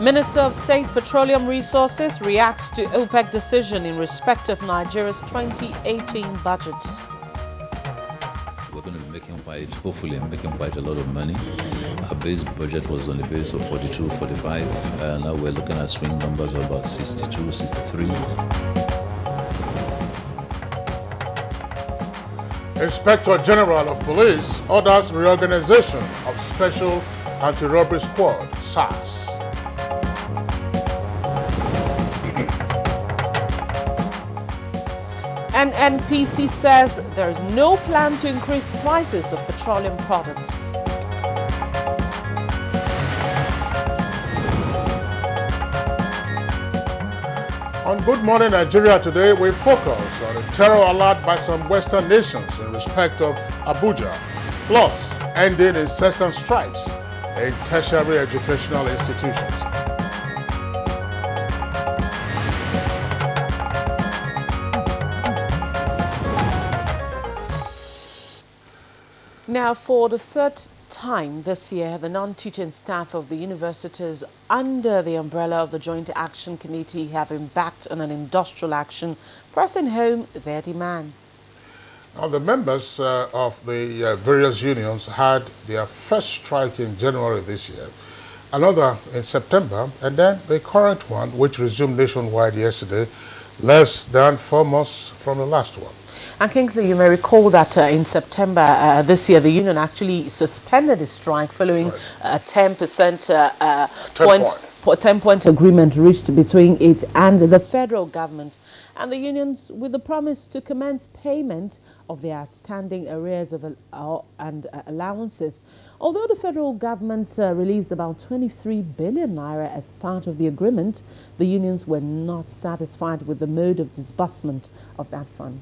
Minister of State Petroleum Resources reacts to OPEC decision in respect of Nigeria's 2018 budget. We're going to be making hopefully making quite a lot of money. Our base budget was on the base of 42, 45. Now we're looking at swing numbers of about 62, 63. Inspector General of Police orders reorganization of Special Anti-Robbery Squad, SARS. NNPC says there is no plan to increase prices of petroleum products. On Good Morning Nigeria today, we focus on a terror alert by some Western nations in respect of Abuja, plus ending incessant strikes in tertiary educational institutions. Now, for the third time this year, the non-teaching staff of the universities under the umbrella of the Joint Action Committee have embarked on an industrial action, pressing home their demands. Now, the members of the various unions had their first strike in January this year, another in September, and then the current one, which resumed nationwide yesterday, less than 4 months from the last one. And Kingsley, you may recall that in September this year, the union actually suspended the strike following a 10-point agreement reached between it and the federal government, and the unions with the promise to commence payment of the outstanding arrears of and allowances. Although the federal government released about 23 billion naira as part of the agreement, the unions were not satisfied with the mode of disbursement of that fund.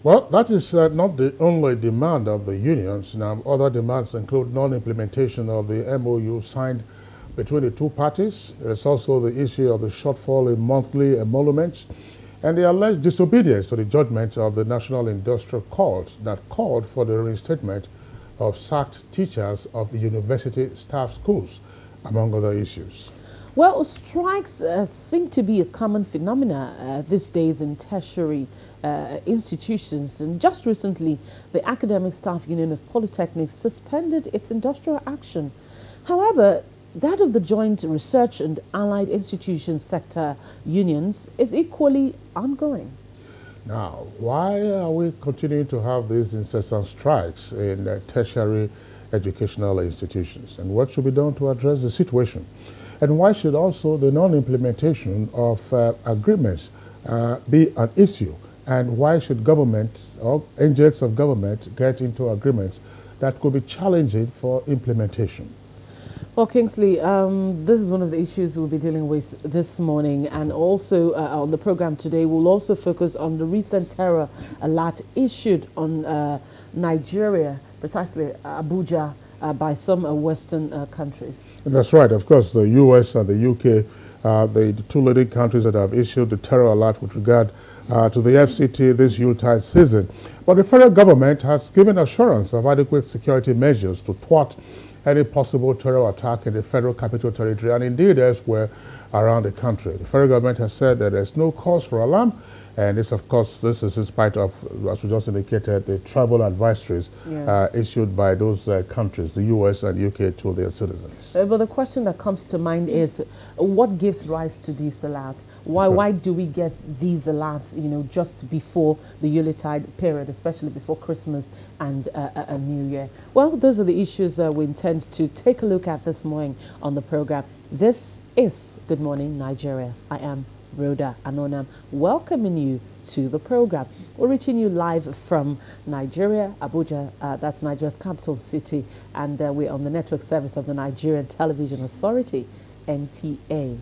Well, that is not the only demand of the unions. Now, other demands include non-implementation of the MOU signed between the two parties. There is also the issue of the shortfall in monthly emoluments and the alleged disobedience to the judgment of the National Industrial Court that called for the reinstatement of sacked teachers of the university staff schools, among other issues. Well, strikes seem to be a common phenomena these days in tertiary institutions, and just recently the Academic Staff Union of Polytechnics suspended its industrial action. However, that of the Joint Research and Allied Institutions sector unions is equally ongoing. Now, why are we continuing to have these incessant strikes in tertiary educational institutions, and what should be done to address the situation? And why should also the non-implementation of agreements be an issue? And why should government or agents of government get into agreements that could be challenging for implementation? Well, Kingsley, this is one of the issues we'll be dealing with this morning, and also on the program today we'll also focus on the recent terror alert issued on Nigeria, precisely Abuja, by some Western countries. That's right. Of course, the US and the UK, the two leading countries that have issued the terror alert with regard to the FCT this Yuletide season. But the federal government has given assurance of adequate security measures to thwart any possible terror attack in the federal capital territory and indeed elsewhere around the country. The federal government has said that there's no cause for alarm, and this, of course, this is in spite of, as we just indicated, the travel advisories issued by those countries, the US and UK, to their citizens. But the question that comes to mind is, what gives rise to these alerts? Why do we get these alerts, just before the Yuletide period, especially before Christmas and a New Year? Well, those are the issues we intend to take a look at this morning on the program. This is Good Morning Nigeria. I am Rhoda Anonam, welcoming you to the program. We're reaching you live from Nigeria, Abuja, that's Nigeria's capital city, and we're on the network service of the Nigerian Television Authority, NTA.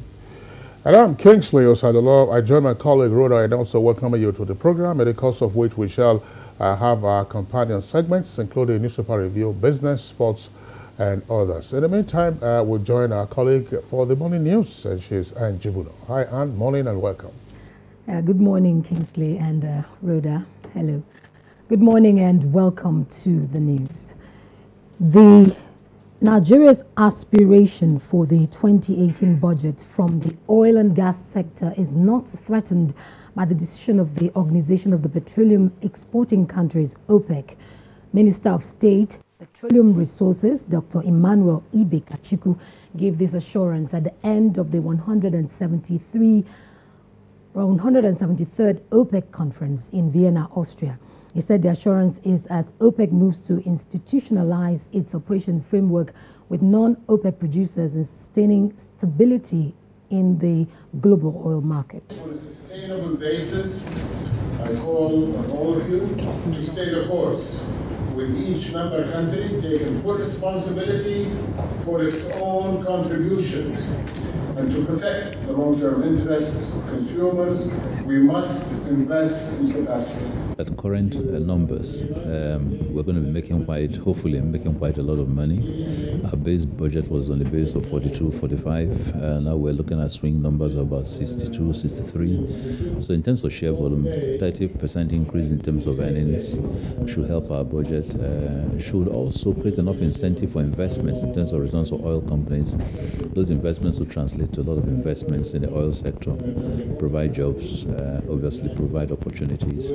And I'm Kingsley Osadolo. I join my colleague Rhoda and also welcome you to the program, in the course of which we shall have our companion segments, including newspaper review, business, sports, and others. In the meantime, we'll join our colleague for the morning news, and she's Anne Jibuno. Hi, Anne. Morning and welcome. Good morning, Kingsley and Rhoda. Hello. Good morning and welcome to the news. The Nigeria's aspiration for the 2018 budget from the oil and gas sector is not threatened by the decision of the Organization of the Petroleum Exporting Countries, OPEC. Minister of State, Petroleum Resources, Dr. Emmanuel Ibe Kachiku, gave this assurance at the end of the 173rd OPEC conference in Vienna, Austria. He said the assurance is as OPEC moves to institutionalize its operation framework with non-OPEC producers and sustaining stability in the global oil market. On a sustainable basis, I call on all of you to stay the course, with each member country taking full responsibility for its own contributions. And to protect the long-term interests of consumers, we must invest in capacity. At current numbers, we're going to be hopefully making quite a lot of money. Our base budget was on the base of 42, 45. Now we're looking at swing numbers of about 62, 63. So in terms of share volume, 30% increase in terms of earnings should help our budget. Should also create enough incentive for investments in terms of returns for oil companies. Those investments will translate to a lot of investments in the oil sector, provide jobs, obviously provide opportunities.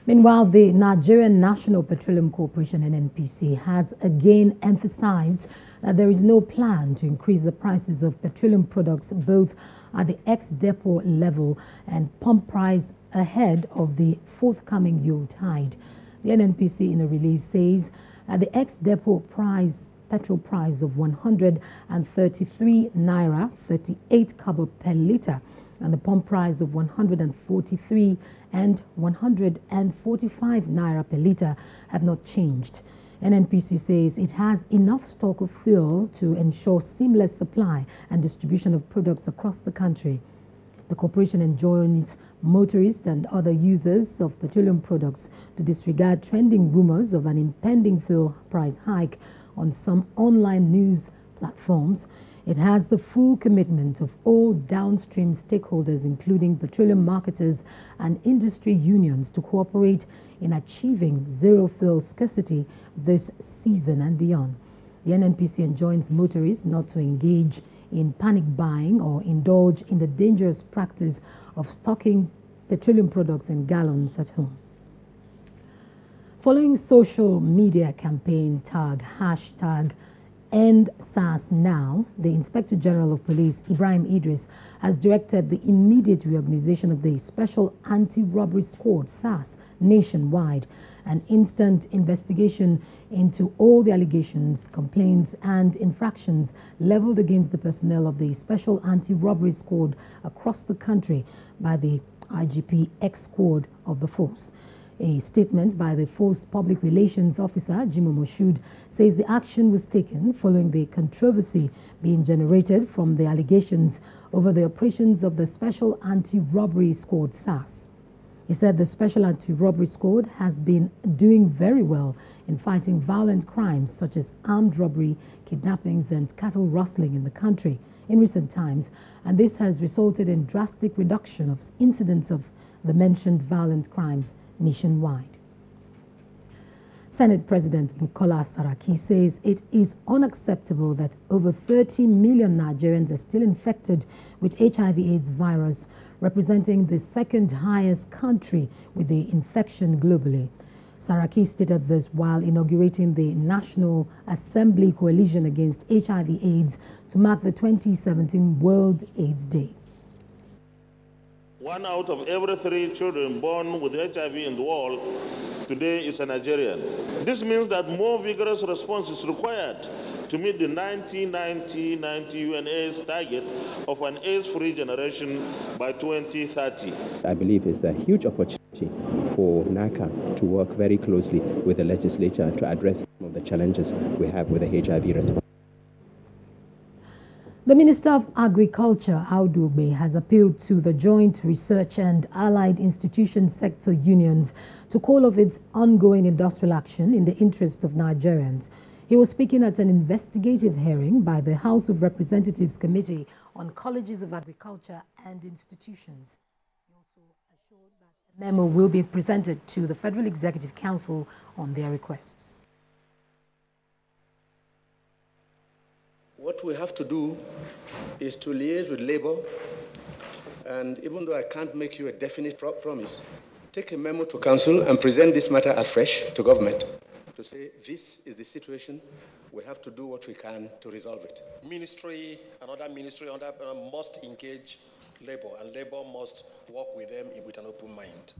Meanwhile, the Nigerian National Petroleum Corporation, NNPC, has again emphasized that there is no plan to increase the prices of petroleum products both at the ex-depot level and pump price ahead of the forthcoming Yuletide. The NNPC in a release says that the ex-depot petrol price of 133 naira 38 kobo per litre and the pump price of 143 and 145 naira per litre have not changed. NNPC says it has enough stock of fuel to ensure seamless supply and distribution of products across the country. The corporation enjoins motorists and other users of petroleum products to disregard trending rumors of an impending fuel price hike on some online news platforms. It has the full commitment of all downstream stakeholders, including petroleum marketers and industry unions, to cooperate in achieving zero fuel scarcity this season and beyond. The NNPC enjoins motorists not to engage in panic buying or indulge in the dangerous practice of stocking petroleum products in gallons at home. Following social media campaign tag #EndSARSNow, the Inspector General of Police, Ibrahim Idris, has directed the immediate reorganization of the Special Anti-Robbery Squad, SARS, nationwide, an instant investigation into all the allegations, complaints and infractions leveled against the personnel of the Special Anti-Robbery Squad across the country by the IGP X-Squad of the force. A statement by the Force Public Relations Officer, Jimo Moshood, says the action was taken following the controversy being generated from the allegations over the operations of the Special Anti-Robbery Squad, SARS. He said the Special Anti-Robbery Squad has been doing very well in fighting violent crimes such as armed robbery, kidnappings and cattle rustling in the country in recent times, and this has resulted in drastic reduction of incidents of the mentioned violent crimes nationwide. Senate President Bukola Saraki says it is unacceptable that over 30 million Nigerians are still infected with HIV/AIDS virus, representing the second highest country with the infection globally. Saraki stated this while inaugurating the National Assembly Coalition Against HIV/AIDS to mark the 2017 World AIDS Day. 1 out of every 3 children born with HIV in the world today is a Nigerian. This means that more vigorous response is required to meet the 90 UNAIDS target of an AIDS-free generation by 2030. I believe it's a huge opportunity for NACA to work very closely with the legislature to address some of the challenges we have with the HIV response. The Minister of Agriculture, Audu Ube, has appealed to the Joint Research and Allied Institution sector unions to call off its ongoing industrial action in the interest of Nigerians. He was speaking at an investigative hearing by the House of Representatives Committee on Colleges of Agriculture and Institutions. He also assured that a memo will be presented to the Federal Executive Council on their requests. What we have to do is to liaise with Labour, and even though I can't make you a definite promise, take a memo to Council and present this matter afresh to government to say this is the situation, we have to do what we can to resolve it. Ministry, another ministry must engage Labour, and Labour must work with them with an open mind.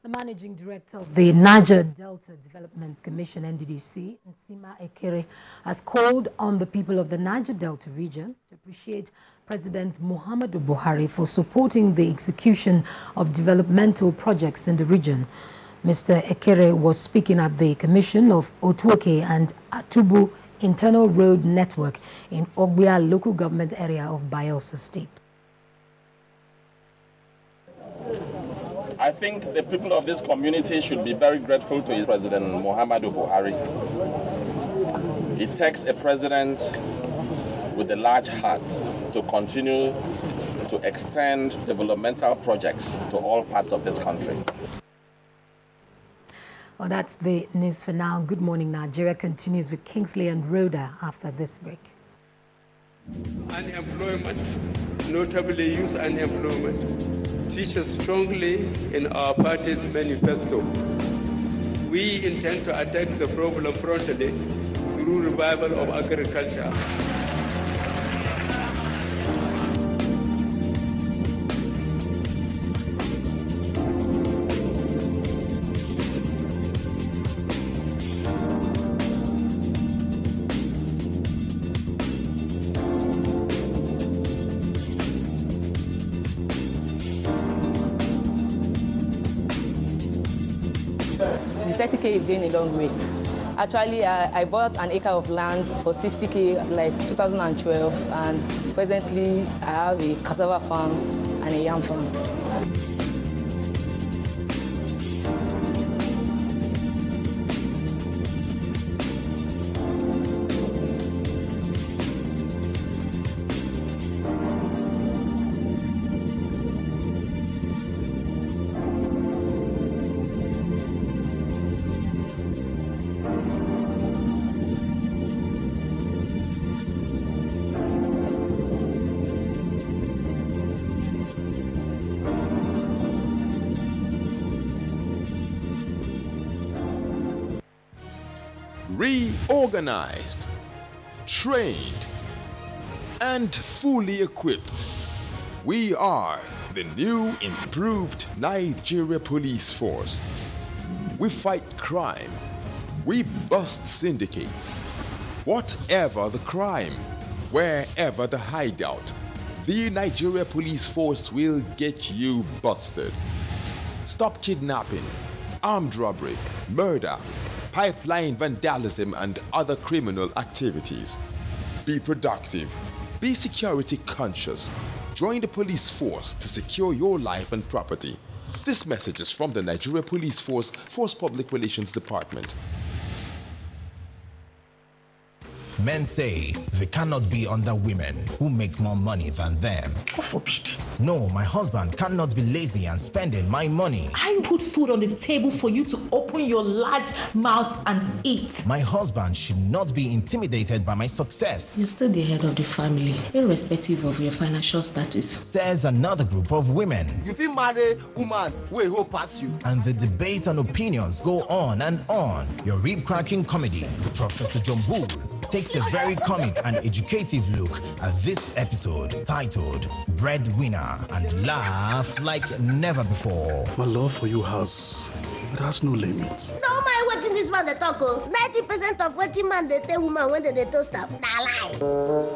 The Managing Director of the Niger Delta Development Commission, NDDC, Nsima Ekere, has called on the people of the Niger Delta region to appreciate President Muhammadu Buhari for supporting the execution of developmental projects in the region. Mr. Ekere was speaking at the commission of Otuoke and Atubu Internal Road Network in Ogbia local government area of Bayelsa State. I think the people of this community should be very grateful to his President Muhammadu Buhari. It takes a president with a large heart to continue to extend developmental projects to all parts of this country. Well, that's the news for now. Good morning, Nigeria continues with Kingsley and Rhoda after this break. Unemployment, notably youth unemployment, features strongly in our party's manifesto. We intend to attack the problem frontally through revival of agriculture. The 30K is going a long way. Actually, I bought an acre of land for 60K like 2012, and presently I have a cassava farm and a yam farm. Reorganized, trained, and fully equipped, we are the new improved Nigeria Police Force. We fight crime, we bust syndicates. Whatever the crime, wherever the hideout, the Nigeria Police Force will get you busted. Stop kidnapping, armed robbery, murder, pipeline vandalism, and other criminal activities. Be productive. Be security conscious. Join the police force to secure your life and property. This message is from the Nigeria Police Force Public Relations Department. Men say they cannot be under women who make more money than them. God forbid. No, my husband cannot be lazy and spending my money. I put food on the table for you to open your large mouth and eat. My husband should not be intimidated by my success. You're still the head of the family, irrespective of your financial status. Says another group of women. You feel marry woman who will pass you. And the debate and opinions go on and on. Your rib-cracking comedy, Professor Jumbo, takes a very comic and educative look at this episode titled Breadwinner and laugh like never before. My love for you has no limits. No mind what this man they talk. 90% of what man they tell woman when they toast up. Nah lie.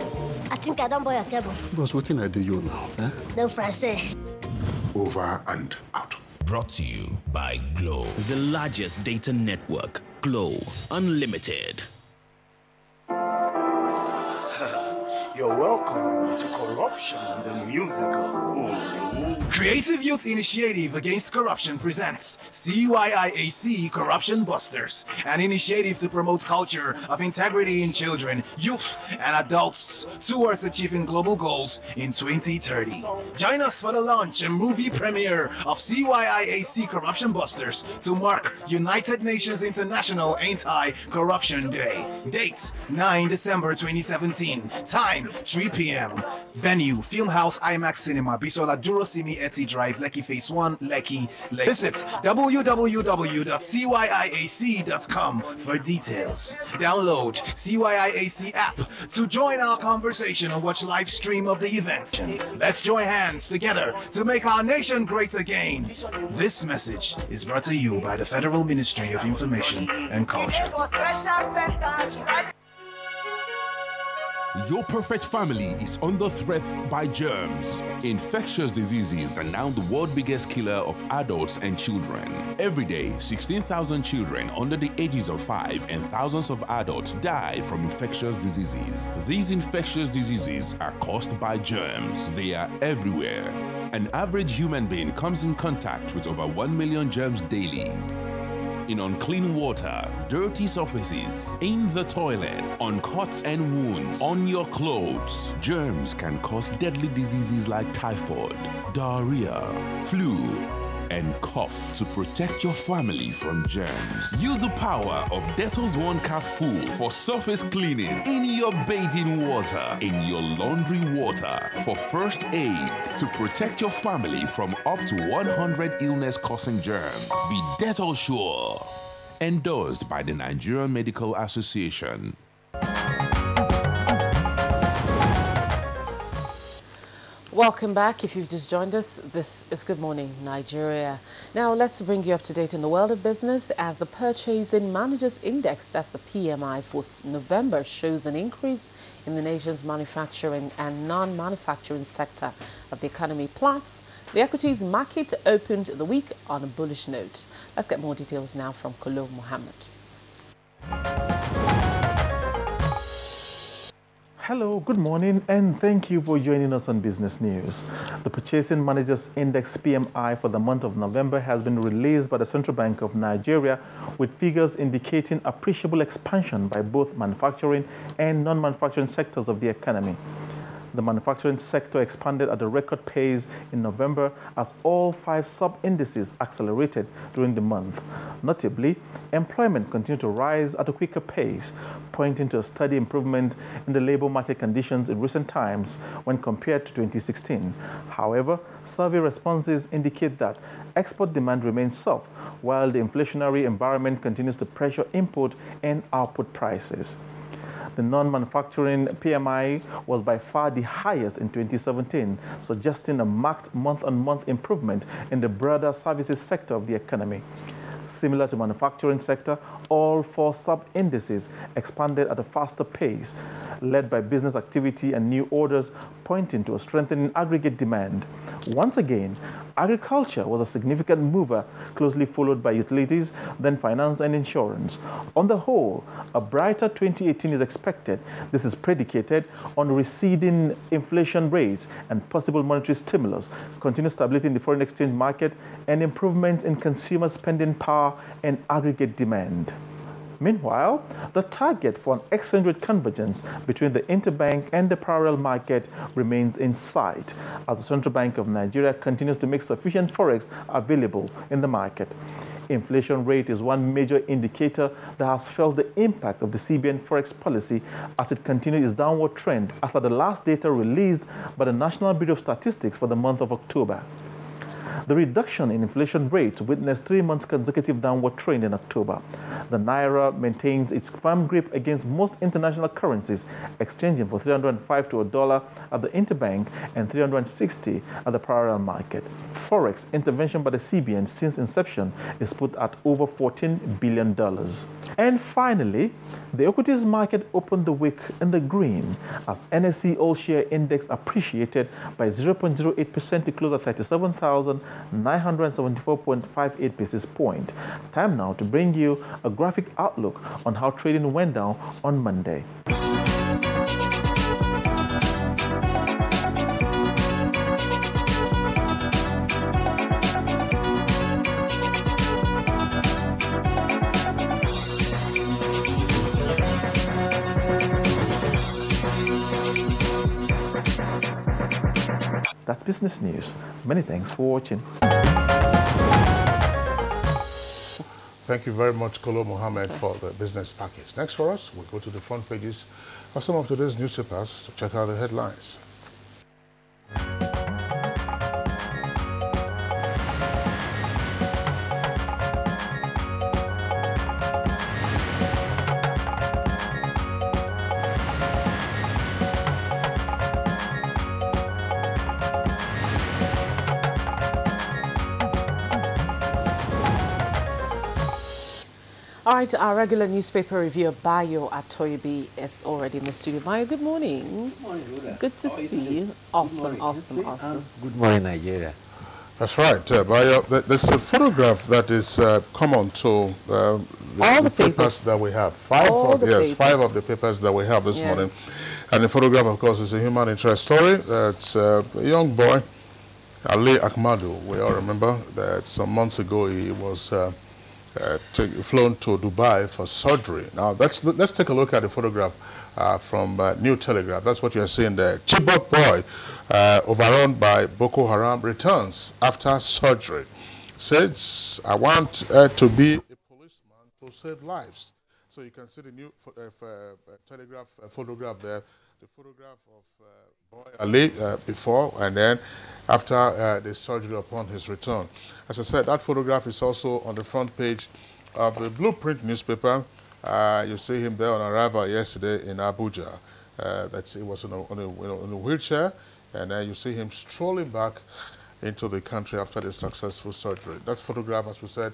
I think I don't buy a table. Because what I do you now? Eh? No Francais. Over and out. Brought to you by Glow. The largest data network. Glow Unlimited. You're welcome to Corruption, the musical. Ooh. Creative Youth Initiative Against Corruption presents CYIAC Corruption Busters, an initiative to promote culture of integrity in children, youth, and adults towards achieving global goals in 2030. Join us for the launch and movie premiere of CYIAC Corruption Busters to mark United Nations International Anti-Corruption Day. Date 9 December 2017. Time 3 p.m. Venue Filmhouse IMAX Cinema, Bisola Durosimi Eti Drive, Lekki Phase 1, Lekki. Visit www.cyiac.com for details. Download CYIAC app to join our conversation and watch live stream of the event. Let's join hands together to make our nation great again. This message is brought to you by the Federal Ministry of Information and Culture. Your perfect family is under threat by germs. Infectious diseases are now the world's biggest killer of adults and children. Every day, 16,000 children under the ages of 5 and thousands of adults die from infectious diseases. These infectious diseases are caused by germs. They are everywhere. An average human being comes in contact with over 1 million germs daily. In unclean water, dirty surfaces, in the toilet, on cuts and wounds, on your clothes. Germs can cause deadly diseases like typhoid, diarrhea, flu, and cough. To protect your family from germs, use the power of Dettol's 1 Cap Full for surface cleaning in your bathing water, in your laundry water, for first aid, to protect your family from up to 100 illness-causing germs. Be Dettol Sure. Endorsed by the Nigerian Medical Association. Welcome back. If you've just joined us, this is Good Morning Nigeria. Now let's bring you up to date in the world of business as the Purchasing Managers Index, that's the PMI for November, shows an increase in the nation's manufacturing and non-manufacturing sector of the economy. Plus, the equities market opened the week on a bullish note. Let's get more details now from Kolo Mohammed. Hello, good morning, and thank you for joining us on Business News. The Purchasing Managers Index PMI for the month of November has been released by the Central Bank of Nigeria, with figures indicating appreciable expansion by both manufacturing and non-manufacturing sectors of the economy. The manufacturing sector expanded at a record pace in November as all 5 sub-indices accelerated during the month. Notably, employment continued to rise at a quicker pace, pointing to a steady improvement in the labor market conditions in recent times when compared to 2016. However, survey responses indicate that export demand remains soft, while the inflationary environment continues to pressure import and output prices. The non-manufacturing PMI was by far the highest in 2017, suggesting a marked month-on-month improvement in the broader services sector of the economy. Similar to manufacturing sector, all 4 sub-indices expanded at a faster pace, led by business activity and new orders, pointing to a strengthening aggregate demand. Once again, agriculture was a significant mover, closely followed by utilities, then finance and insurance. On the whole, a brighter 2018 is expected. This is predicated on receding inflation rates and possible monetary stimulus, continued stability in the foreign exchange market, and improvements in consumer spending power and aggregate demand. Meanwhile, the target for an exchange rate convergence between the interbank and the parallel market remains in sight as the Central Bank of Nigeria continues to make sufficient forex available in the market. Inflation rate is one major indicator that has felt the impact of the CBN forex policy as it continued its downward trend as at the last data released by the National Bureau of Statistics for the month of October. The reduction in inflation rate witnessed 3 months consecutive downward trend in October. The Naira maintains its firm grip against most international currencies, exchanging for 305 to a dollar at the interbank and 360 at the parallel market. Forex intervention by the CBN since inception is put at over $14 billion. And finally, the equities market opened the week in the green as NSE All-Share Index appreciated by 0.08% to close at 37,974.58 basis points. Time now to bring you a graphic outlook on how trading went down on Monday. That's business news. Many thanks for watching. Thank you very much, Kolo Mohammed, for the business package. Next for us, we'll go to the front pages of some of today's newspapers to check out the headlines. All right, our regular newspaper reviewer, Bayo Atoyibi, is already in the studio. Bayo, good morning. Good morning, Rhoda. Good to see you. Awesome, awesome. Good morning, Nigeria. That's right, Bayo. There's a photograph that is common to all the papers that we have. Five of the papers that we have this morning. And the photograph, of course, is a human interest story. It's a young boy, Ali Ahmadu. We all remember that some months ago he was flown to Dubai for surgery. Now, let's take a look at the photograph from New Telegraph. That's what you're seeing there. Chibok boy, overrun by Boko Haram, returns after surgery. Says, I want to be a policeman to save lives. So you can see the New Telegraph photograph there. The photograph of boy Ali before and then after the surgery upon his return. As I said, that photograph is also on the front page of the Blueprint newspaper. You see him there on arrival yesterday in Abuja. He was in a wheelchair, and then you see him strolling back into the country after the successful surgery. That photograph, as we said,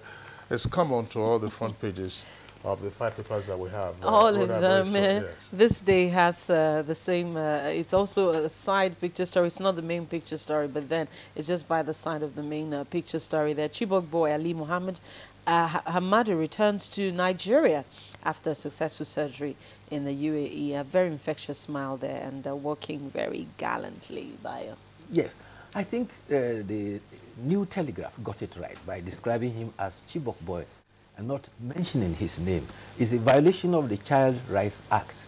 is common to all the front pages of the 5 papers that we have. All of them. Yes. This day has the same, it's also a side picture story. It's not the main picture story, but then it's just by the side of the main picture story there. Chibok boy Ali Muhammad Hamadu returns to Nigeria after a successful surgery in the UAE. A very infectious smile there and walking very gallantly by. Yes, I think the New Telegraph got it right by describing him as Chibok boy and not mentioning his name. It's a violation of the Child Rights Act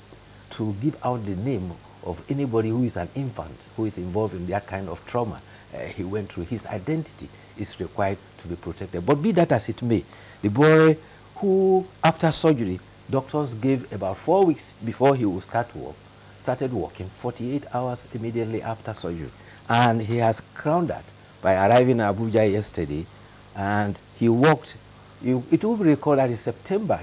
to give out the name of anybody who is an infant who is involved in that kind of trauma he went through. His identity is required to be protected. But be that as it may, the boy who, after surgery, doctors gave about 4 weeks before he would started walking 48 hours immediately after surgery. And he has crowned that by arriving in Abuja yesterday, and he walked. It will be recalled that in September,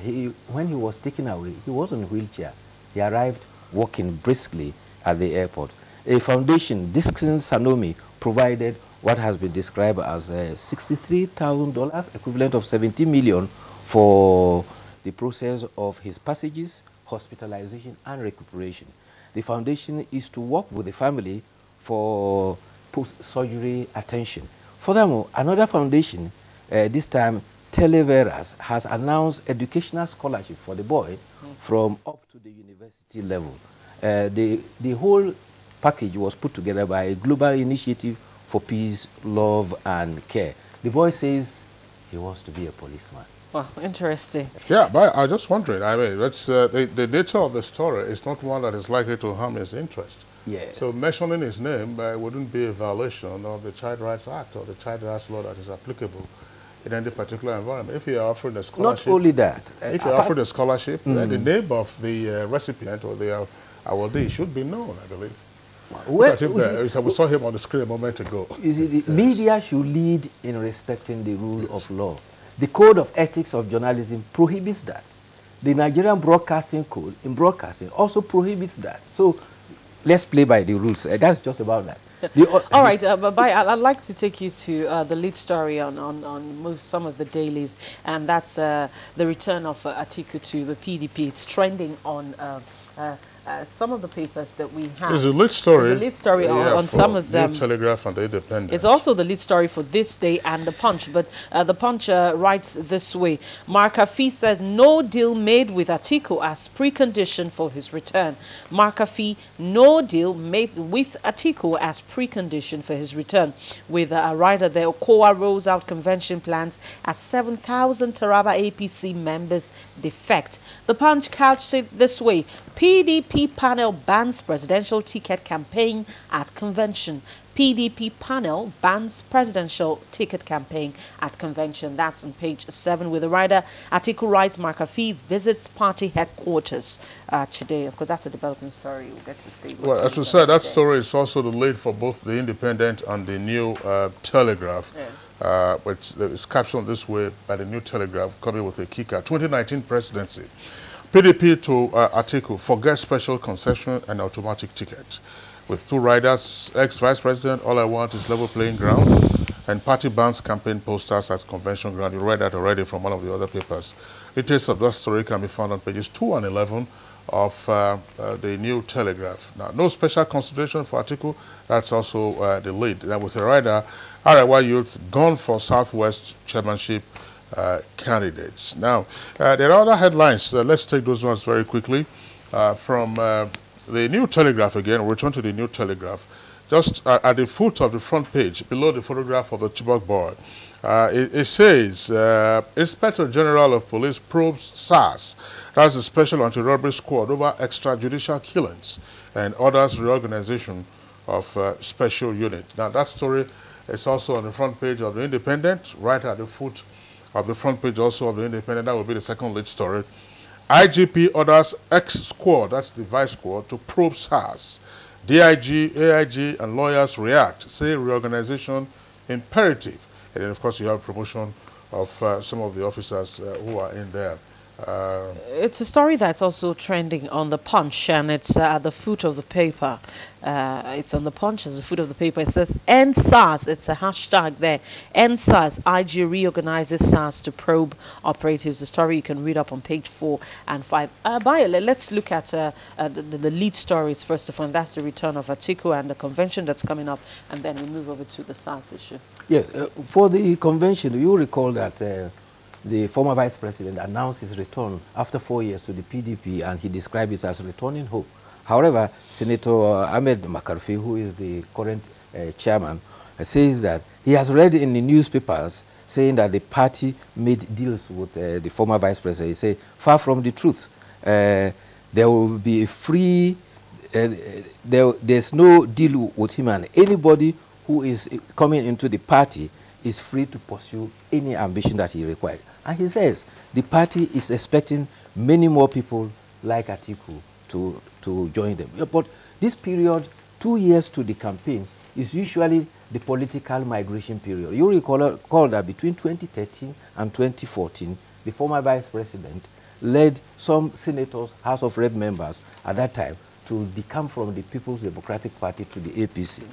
when he was taken away, he was in a wheelchair. He arrived walking briskly at the airport. A foundation, Dixon Sanomi, provided what has been described as $63,000, equivalent of 70 million, for the process of his passages, hospitalization, and recuperation. The foundation is to work with the family for post-surgery attention. Furthermore, another foundation, this time Televeras, has announced educational scholarship for the boy from up to the university level. The whole package was put together by a global initiative for peace, love, and care. The boy says he wants to be a policeman. Wow, interesting. Yeah, but I was just wondering, I mean, that's, the nature of the story is not one that is likely to harm his interest. Yes. So mentioning his name wouldn't be a violation of the Child Rights Act or the Child Rights Law that is applicable in any particular environment. If you're offering a scholarship... Not only that. If you're offering a scholarship, the name of the recipient or the awardee should be known, I believe. Well, we saw him on the screen a moment ago. You see, the media should lead in respecting the rule of law. The Code of Ethics of Journalism prohibits that. The Nigerian Broadcasting Code in broadcasting also prohibits that. So let's play by the rules. That's just about that. All right, but I'd like to take you to the lead story on some of the dailies, and that's the return of Atiku to the PDP. It's trending on some of the papers that we have. There's a lead story. There's a lead story on some of them. New Telegraph and the Independent. It's also the lead story for this day and the Punch. But the Punch writes this way: Mark Afi says no deal made with Atiku as precondition for his return. Mark Afi, no deal made with Atiku as precondition for his return. With a writer there, Okowa rolls out convention plans as 7,000 Taraba APC members defect. The Punch couched it this way: PDP panel bans presidential ticket campaign at convention. PDP panel bans presidential ticket campaign at convention. That's on page 7 with the rider. Atiku writes McAfee visits party headquarters today. Of course, that's a development story. We'll get to see. Well, as we said, that story is also the lead for both the Independent and the New Telegraph. Yeah. Which is captioned this way by the New Telegraph, coming with a kicker. 2019 presidency. PDP to Atiku, forget special concession and automatic ticket. With 2 riders, ex-vice president, all I want is level playing ground, and party bans campaign posters at convention ground. You read that already from one of the other papers. Details of that story can be found on pages 2 and 11 of the New Telegraph. Now, no special consideration for Atiku. That's also the lead. Now, with the rider, Arewa youth gone for Southwest chairmanship candidates. Now, there are other headlines. Let's take those ones very quickly. From the New Telegraph again, we'll return to the New Telegraph. Just at the foot of the front page, below the photograph of the Chibok boy, it says, Inspector General of Police probes SARS. That's the Special Anti-Robbery Squad over extrajudicial killings and orders reorganization of special unit. Now, that story is also on the front page of the Independent, right at the foot of the front page also of the Independent. That will be the second lead story. IGP orders X-Squad, that's the Vice Squad, to probe SARS. DIG, AIG, and lawyers react, say reorganization imperative. And then, of course, you have promotion of some of the officers who are in there. It's a story that's also trending on the Punch, and it's at the foot of the paper. It's on the Punch as the foot of the paper. It says, End SARS. It's a hashtag there. End SARS. IG reorganizes SARS to probe operatives. The story you can read up on page 4 and 5. Let's look at the lead stories first of all. And that's the return of Atiku and the convention that's coming up. And then we move over to the SARS issue. Yes. For the convention, you recall that the former vice president announced his return after 4 years to the PDP, and he described it as returning hope. However, Senator Ahmed McAfee, who is the current chairman, says that he has read in the newspapers saying that the party made deals with the former vice president. He said, far from the truth. There will be a free, there's no deal with him, and anybody who is coming into the party is free to pursue any ambition that he requires. And he says the party is expecting many more people like Atiku to join them. But this period, 2 years to the campaign, is usually the political migration period. You recall that between 2013 and 2014, the former vice president led some senators, House of Rep members at that time, to decamp from the People's Democratic Party to the APC.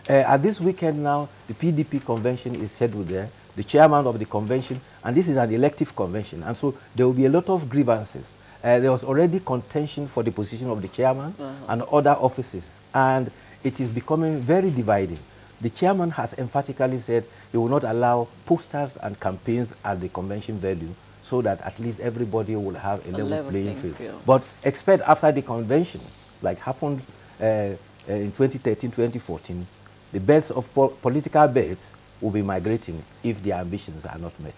At this weekend now, the PDP convention is scheduled there, the chairman of the convention, and this is an elective convention, and so there will be a lot of grievances. There was already contention for the position of the chairman and other offices, and it is becoming very dividing. The chairman has emphatically said he will not allow posters and campaigns at the convention venue so that at least everybody will have a level playing field. But expect after the convention, like happened in 2013, 2014, the belts of political belts will be migrating if their ambitions are not met.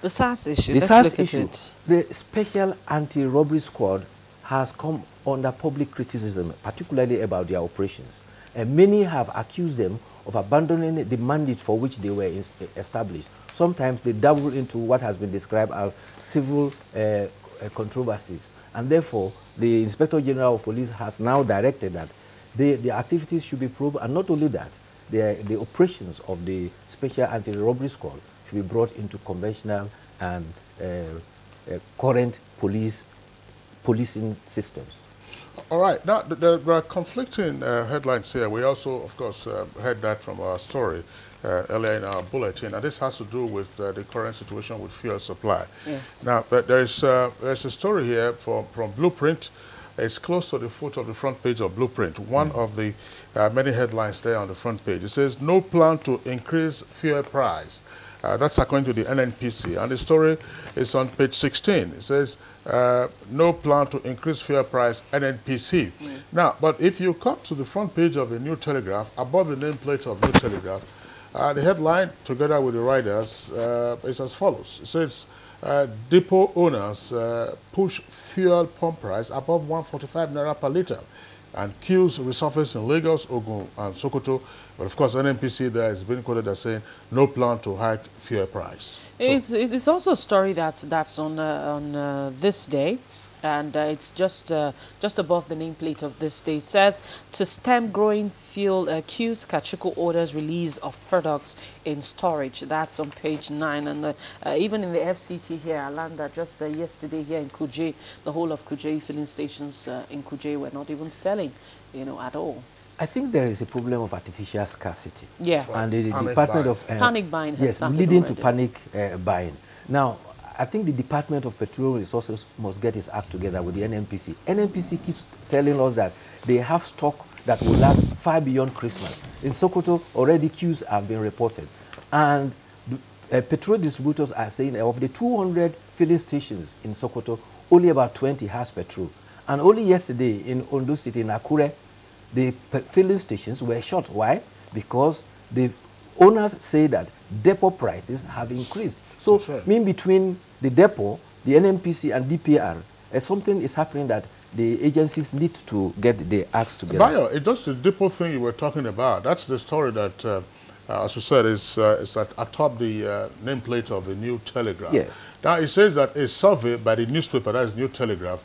The SARS issue. The SARS issue. The Special Anti-Robbery Squad has come under public criticism, particularly about their operations. And many have accused them of abandoning the mandate for which they were established. Sometimes they dabble into what has been described as civil controversies. And therefore, the Inspector General of Police has now directed that the activities should be probed, and not only that, the operations of the Special Anti-Robbery Squad should be brought into conventional and current policing systems. All right. Now, there are conflicting headlines here. We also, of course, heard that from our story earlier in our bulletin, and this has to do with the current situation with fuel supply. Yeah. Now, there's a story here from Blueprint. It's close to the foot of the front page of Blueprint. One of the many headlines there on the front page. It says, no plan to increase fuel price. That's according to the NNPC. And the story is on page 16. It says, no plan to increase fuel price, NNPC. Now, but if you come to the front page of the New Telegraph, above the nameplate of New Telegraph, the headline, together with the riders, is as follows. It says, depot owners push fuel pump price above 145 naira per litre. and queues resurface in Lagos, Ogun, and Sokoto. But of course, NNPC there has been quoted as saying no plan to hike fuel price. It's also a story that's on this day. And it's just above the nameplate of this day. It says, to stem growing fuel queues, Kachiko orders release of products in storage. That's on page 9. And even in the FCT here, Alanda, just yesterday here in Kuje, the whole of Kuje filling stations in Kuje were not even selling, at all. I think there is a problem of artificial scarcity. Yeah. And the Department of... panic buying has started leading already. to panic buying. Now, I think the Department of Petroleum Resources must get its act together with the NNPC. NNPC keeps telling us that they have stock that will last far beyond Christmas. In Sokoto, already queues have been reported. And petrol distributors are saying of the 200 filling stations in Sokoto, only about 20 has petrol. And only yesterday in Ondo State, in Akure, the filling stations were short. Why? Because the owners say that depot prices have increased. So, in between the depot, the NNPC and DPR, something is happening that the agencies need to get the acts together. Bayo, it's just the depot thing you were talking about. That's the story that, as you said, is atop the nameplate of the New Telegraph. Yes. Now, it says that a survey by the newspaper, that is New Telegraph,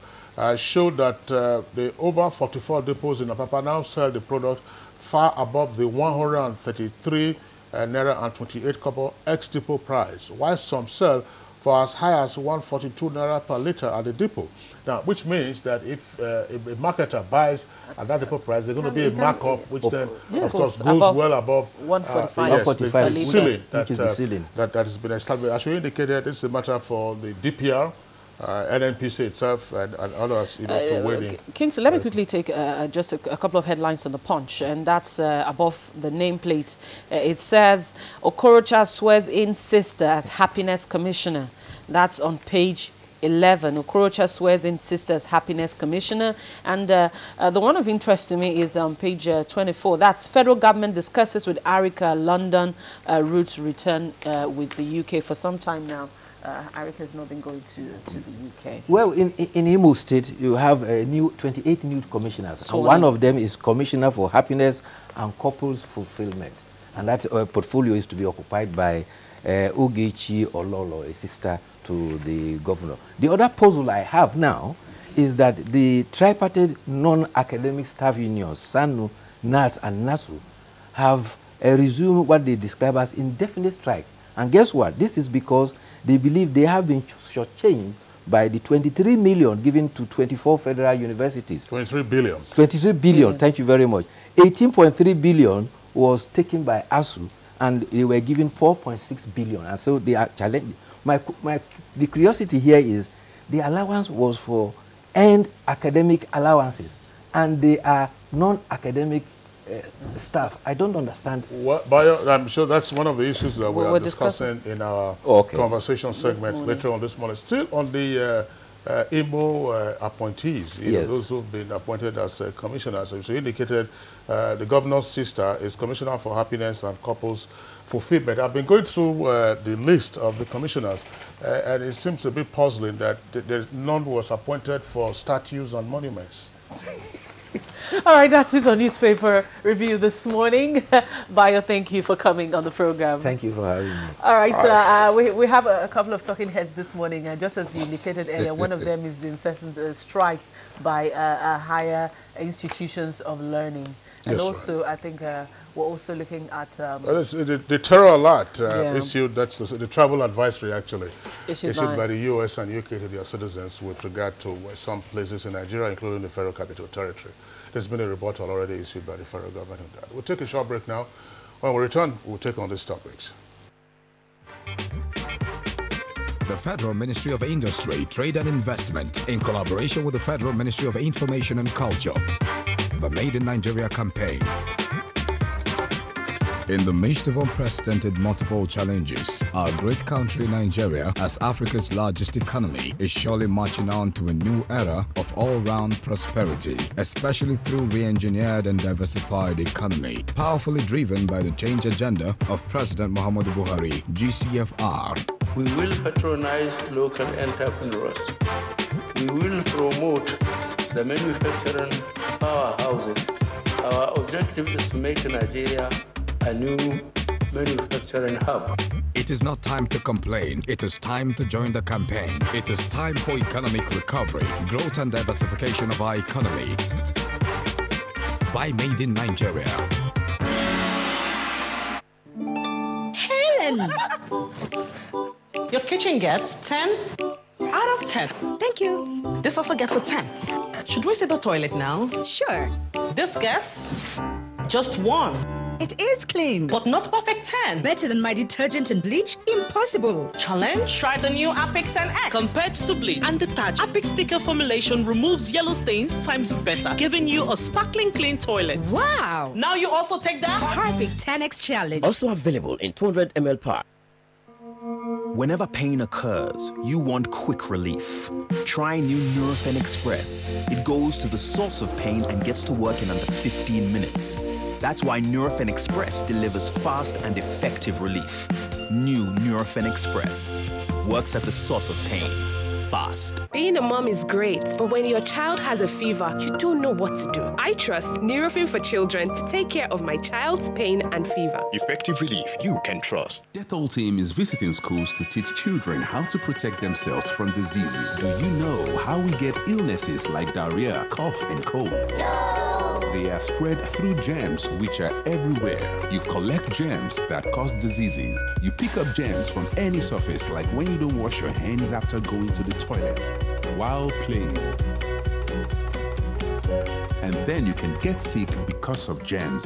showed that the over 44 depots in Apapa now sell the product far above the 133 Naira and 28 kobo ex-depot price, while some sell for as high as 142 Naira per litre at the depot. Now, which means that if a marketer buys at that depot price, there's going to be a markup, which then, of course, goes well above 145 the ceiling which is the ceiling that has been established. As you indicated, this is a matter for the DPR, NNPC itself, and others, to weigh in. Kingsley, let me quickly take just a couple of headlines on the Punch, and that's above the nameplate. It says, Okorocha swears in sister as happiness commissioner. That's on page 11. Okorocha swears in sister as happiness commissioner. And the one of interest to me is on page 24. That's federal government discusses with Arica London route return with the UK for some time now. Arica has not been going to the UK. Well, in Imo State, you have 28 new commissioners. And one of them is Commissioner for Happiness and Couples Fulfillment. And that portfolio is to be occupied by Ogechi Ololo, a sister to the governor. The other puzzle I have now is that the tripartite non-academic staff unions, SANU, NAS, and NASU, have resumed what they describe as indefinite strike. And guess what? This is because they believe they have been shortchanged by the 23 million given to 24 federal universities. 23 billion. 23 billion, thank you very much. 18.3 billion was taken by ASU, and they were given 4.6 billion. And so they are challenging. The curiosity here is the allowance was for end academic allowances, and they are non-academic staff. I don't understand. Bayo, I'm sure that's one of the issues that we are discussing in our conversation segment later on this morning. Still on the Imo appointees, those who've been appointed as commissioners. As you indicated, the governor's sister is Commissioner for Happiness and Couples Fulfillment. I've been going through the list of the commissioners, and it seems a bit puzzling that none was appointed for statues and monuments. All right, that's it on Newspaper Review this morning. Bayo, thank you for coming on the program. Thank you for having me. All right, we have a couple of talking heads this morning. Just as you indicated earlier, one of them is the incessant strikes by higher institutions of learning. And also, I think we're also looking at... the terror alert issued, that's the travel advisory actually, issued by the US and UK to their citizens with regard to some places in Nigeria, including the Federal Capital Territory. There's been a rebuttal already issued by the federal government on that. We'll take a short break now. When we return, we'll take on these topics. The Federal Ministry of Industry, Trade and Investment, in collaboration with the Federal Ministry of Information and Culture, the Made in Nigeria campaign. In the midst of unprecedented multiple challenges, our great country Nigeria, as Africa's largest economy, is surely marching on to a new era of all-round prosperity, especially through re-engineered and diversified economy, powerfully driven by the change agenda of President Muhammadu Buhari, GCFR. We will patronize local entrepreneurs. We will promote the manufacturing powerhouses. Our objective is to make Nigeria a new manufacturing hub. It is not time to complain. It is time to join the campaign. It is time for economic recovery, growth and diversification of our economy. By Made in Nigeria. Helen! Your kitchen gets 10 out of 10. Thank you. This also gets a 10. Should we see the toilet now? Sure. This gets just 1. It is clean. But not perfect 10. Better than my detergent and bleach? Impossible. Challenge? Try the new Apic 10X. Compared to bleach and detergent, Apic sticker formulation removes yellow stains times better, giving you a sparkling clean toilet. Wow. Now you also take that Apic 10X challenge. Also available in 200 ml pack. Whenever pain occurs, you want quick relief. Try new Nurofen Express. It goes to the source of pain and gets to work in under 15 minutes. That's why Nurofen Express delivers fast and effective relief. New Nurofen Express works at the source of pain. Fast. Being a mom is great, but when your child has a fever, you don't know what to do. I trust Nurofen for Children to take care of my child's pain and fever. Effective relief you can trust. Dettol team is visiting schools to teach children how to protect themselves from diseases. Do you know how we get illnesses like diarrhea, cough, and cold? No! They are spread through germs which are everywhere. You collect germs that cause diseases. You pick up germs from any surface, like when you don't wash your hands after going to the toilet while playing. And then you can get sick because of germs.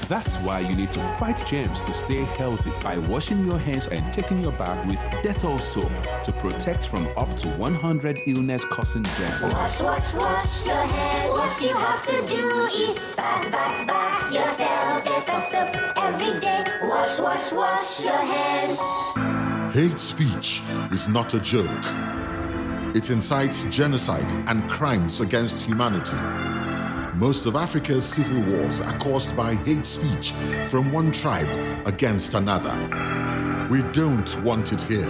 That's why you need to fight germs to stay healthy by washing your hands and taking your bath with Dettol soap to protect from up to 100 illness-causing germs. Wash, wash, wash your hands. What you have to do is bath yourself. Dettol soap every day. Wash, wash, wash your hands. Hate speech is not a joke. It incites genocide and crimes against humanity. Most of Africa's civil wars are caused by hate speech from one tribe against another. We don't want it here.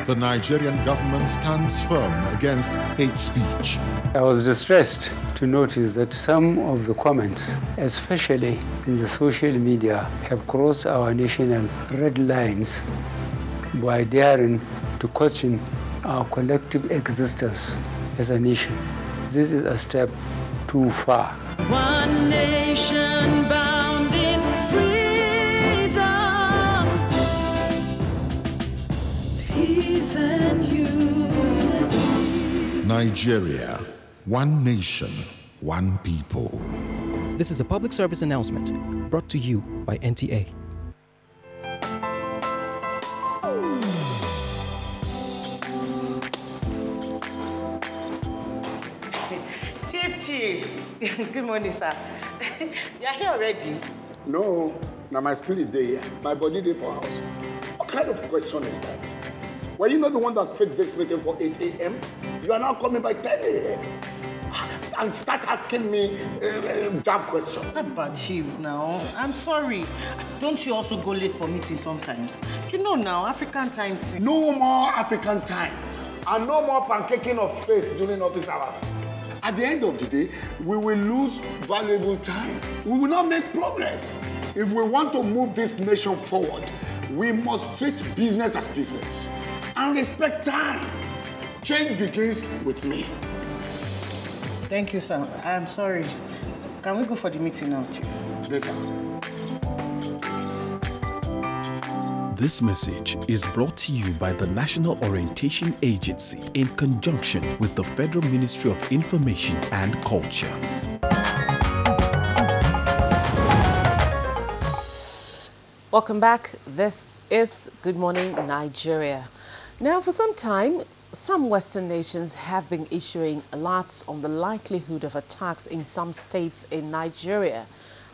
The Nigerian government stands firm against hate speech. I was distressed to notice that some of the comments, especially in the social media, have crossed our national red lines by daring to question our collective existence as a nation. This is a step too far. One nation bound in freedom, peace and unity. Nigeria, one nation, one people. This is a public service announcement brought to you by NTA. Good morning, sir. You are here already? No, now my spirit there, my body there for house. What kind of question is that? Were you not the one that fixed this meeting for 8 a.m.? You are now coming by 10 a.m. and start asking me job question. But Chief, now, I'm sorry. Don't you also go late for meetings sometimes? You know now, African time. No more African time. And no more pancaking of face during office hours. At the end of the day, we will lose valuable time. We will not make progress. If we want to move this nation forward, we must treat business as business and respect time. Change begins with me. Thank you, sir. I'm sorry. Can we go for the meeting now, Chief? Later. This message is brought to you by the National Orientation Agency in conjunction with the Federal Ministry of Information and Culture. Welcome back. This is Good Morning Nigeria. Now, for some time, some Western nations have been issuing alerts on the likelihood of attacks in some states in Nigeria.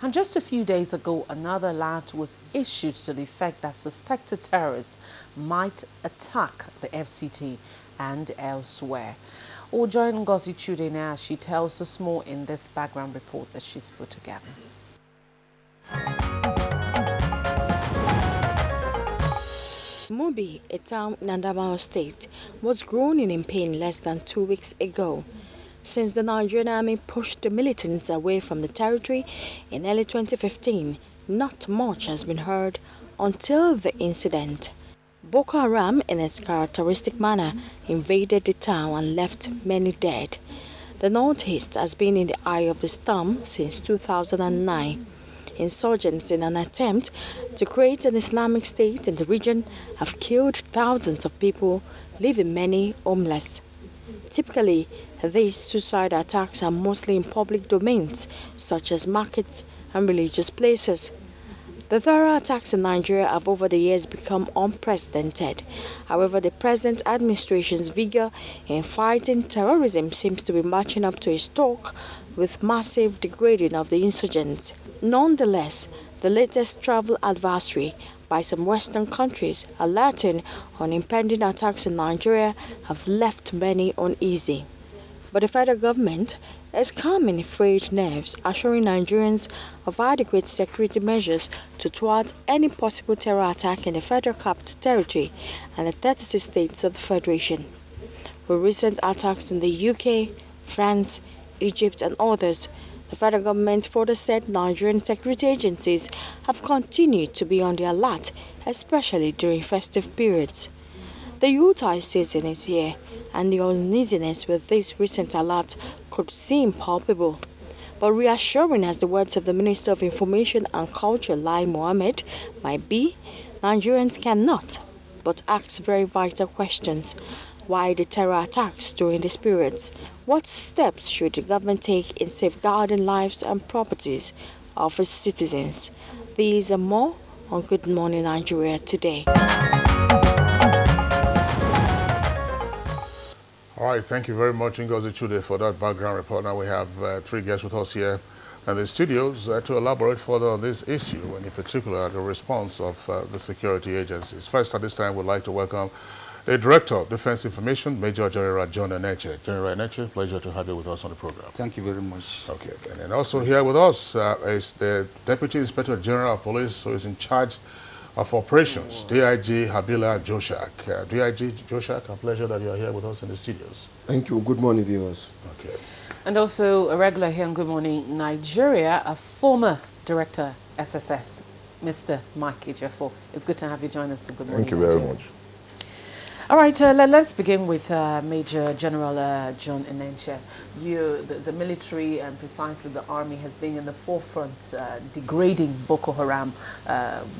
And just a few days ago, another alert was issued to the effect that suspected terrorists might attack the FCT and elsewhere. We'll join Ngozi Chude now as she tells us more in this background report that she's put together. Mubi, a town in Adamawa State, was groaning in pain less than 2 weeks ago. since the Nigerian army pushed the militants away from the territory in early 2015, not much has been heard until the incident. Boko Haram, in its characteristic manner, invaded the town and left many dead. The northeast has been in the eye of the storm since 2009. Insurgents, in an attempt to create an Islamic state in the region, have killed thousands of people, leaving many homeless. Typically, these suicide attacks are mostly in public domains, such as markets and religious places. The terror attacks in Nigeria have over the years become unprecedented. However, the present administration's vigor in fighting terrorism seems to be matching up to its talk with massive degrading of the insurgents. Nonetheless, the latest travel advisory by some Western countries alerting on impending attacks in Nigeria have left many uneasy. But the federal government is calming frayed nerves, assuring Nigerians of adequate security measures to thwart any possible terror attack in the federal capital territory and the 36 states of the Federation. With recent attacks in the UK, France, Egypt and others, the federal government further said Nigerian security agencies have continued to be on the alert, especially during festive periods. The Yuletide season is here, and the uneasiness with this recent alert could seem palpable. But reassuring as the words of the Minister of Information and Culture, Lai Mohammed, might be, Nigerians cannot but ask very vital questions. Why the terror attacks during these periods? What steps should the government take in safeguarding lives and properties of its citizens? These and more on Good Morning Nigeria today. All right, thank you very much, Ngozi Chude, for that background report. Now we have three guests with us here in the studios to elaborate further on this issue, and in particular the response of the security agencies. First, at this time, we'd like to welcome the Director of Defense Information, Major General John Eneche. General Eneche, pleasure to have you with us on the program. Thank you very much. Okay, and then also here with us is the Deputy Inspector General of Police, who is in charge of operations, DIG Habila Joshak. DIG Joshak, a pleasure that you are here with us in the studios. Thank you. Good morning, viewers. Okay. And also a regular here on Good Morning Nigeria, a former Director SSS, Mr. Mike Ejefo. It's good to have you join us in Good Morning Thank you very much. All right, let's begin with Major General John Eneche. The military and precisely the army has been in the forefront degrading Boko Haram,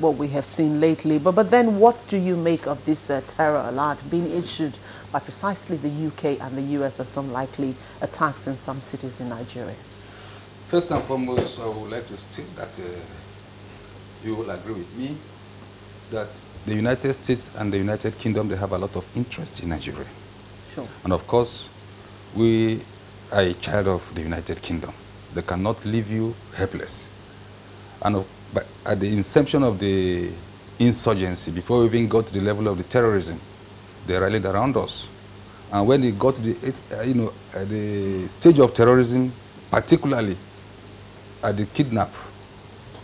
what we have seen lately. But then what do you make of this terror alert being issued by precisely the UK and the US of some likely attacks in some cities in Nigeria? First and foremost, I would like to state that you will agree with me that the United States and the United Kingdom, they have a lot of interest in Nigeria. Sure. And of course, we are a child of the United Kingdom. They cannot leave you helpless. And but at the inception of the insurgency, before we even got to the level of the terrorism, they rallied around us. And when they got to the, the stage of terrorism, particularly at the kidnap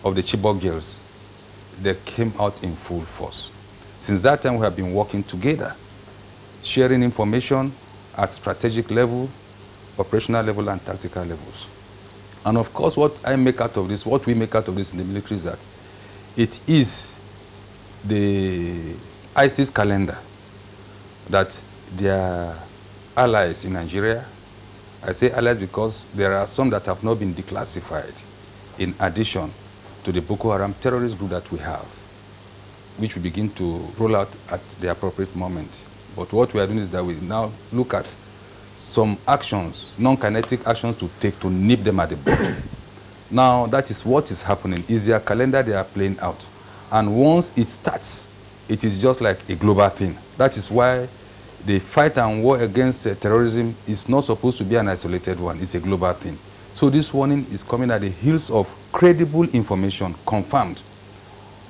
of the Chibok girls, they came out in full force. Since that time, we have been working together, sharing information at strategic level, operational level, and tactical levels. And of course, what we make out of this in the military is that it is the ISIS calendar that their allies in Nigeria, I say allies because there are some that have not been declassified, in addition to the Boko Haram terrorist group that we have, which we begin to roll out at the appropriate moment. But what we are doing is that we now look at some actions, non-kinetic actions to take to nip them at the bud. Now, that is what is happening. Is their calendar they are playing out. And once it starts, it is just like a global thing. That is why the fight and war against terrorism is not supposed to be an isolated one. It's a global thing. So this warning is coming at the heels of credible information confirmed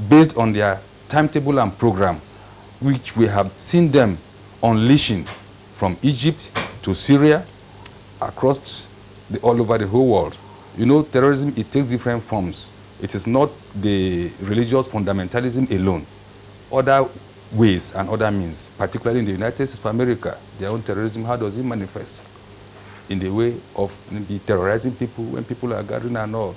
based on their timetable and program, which we have seen them unleashing from Egypt to Syria, across all over the whole world. You know, terrorism, it takes different forms. It is not the religious fundamentalism alone. Other ways and other means, particularly in the United States of America, their own terrorism, how does it manifest? in the way of maybe terrorizing people when people are gathering and all.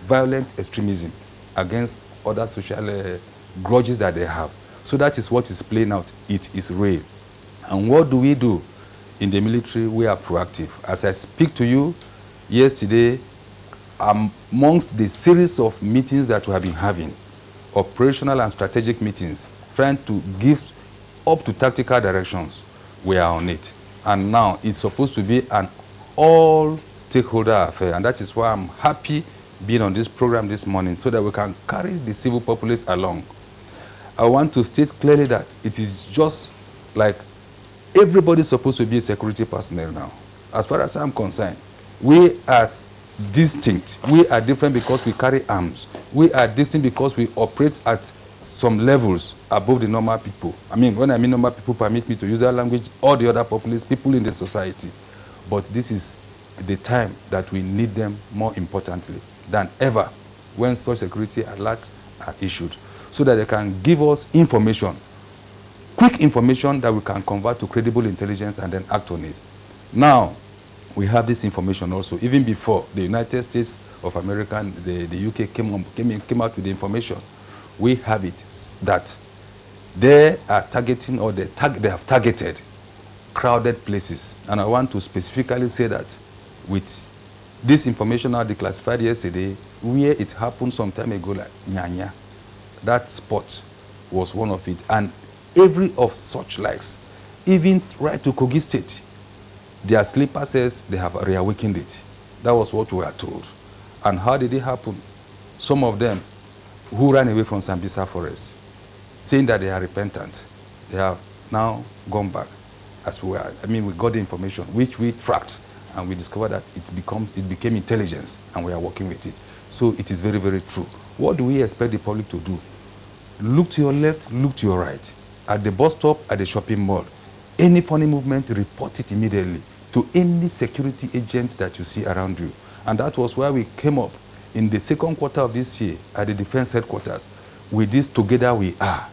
Violent extremism against other social grudges that they have. So that is what is playing out. It is real. And what do we do? In the military, we are proactive. As I speak to you, yesterday, amongst the series of meetings that we have been having, operational and strategic meetings, trying to give up to tactical directions, we are on it. And now it's supposed to be an all-stakeholder affair, and that is why I'm happy being on this program this morning, so that we can carry the civil populace along. I want to state clearly that it is just like everybody's supposed to be a security personnel now. As far as I'm concerned, we are distinct. We are different because we carry arms. We are distinct because we operate at some levels above the normal people. I mean, when I mean normal people, permit me to use that language, all the other populace, people in the society. But this is the time that we need them more importantly than ever when such security alerts are issued, so that they can give us information, quick information that we can convert to credible intelligence and then act on it. Now, we have this information also. Even before the United States of America and the UK came out with the information, we have it that they are targeting, or they have targeted crowded places. And I want to specifically say that with this information now declassified yesterday, where it happened some time ago, like Nyanya, that spot was one of it. And every of such likes, even right to Kogi State, their sleeper says they have reawakened it. That was what we were told. And how did it happen? Some of them who ran away from Sambisa Forest, saying that they are repentant, they have now gone back as we were. I mean, we got the information, which we tracked, and we discovered that it became intelligence, and we are working with it. So it is very, very true. What do we expect the public to do? Look to your left, look to your right. At the bus stop, at the shopping mall, any funny movement, report it immediately to any security agent that you see around you. And that was why we came up in the second quarter of this year at the defense headquarters with this Together We Are,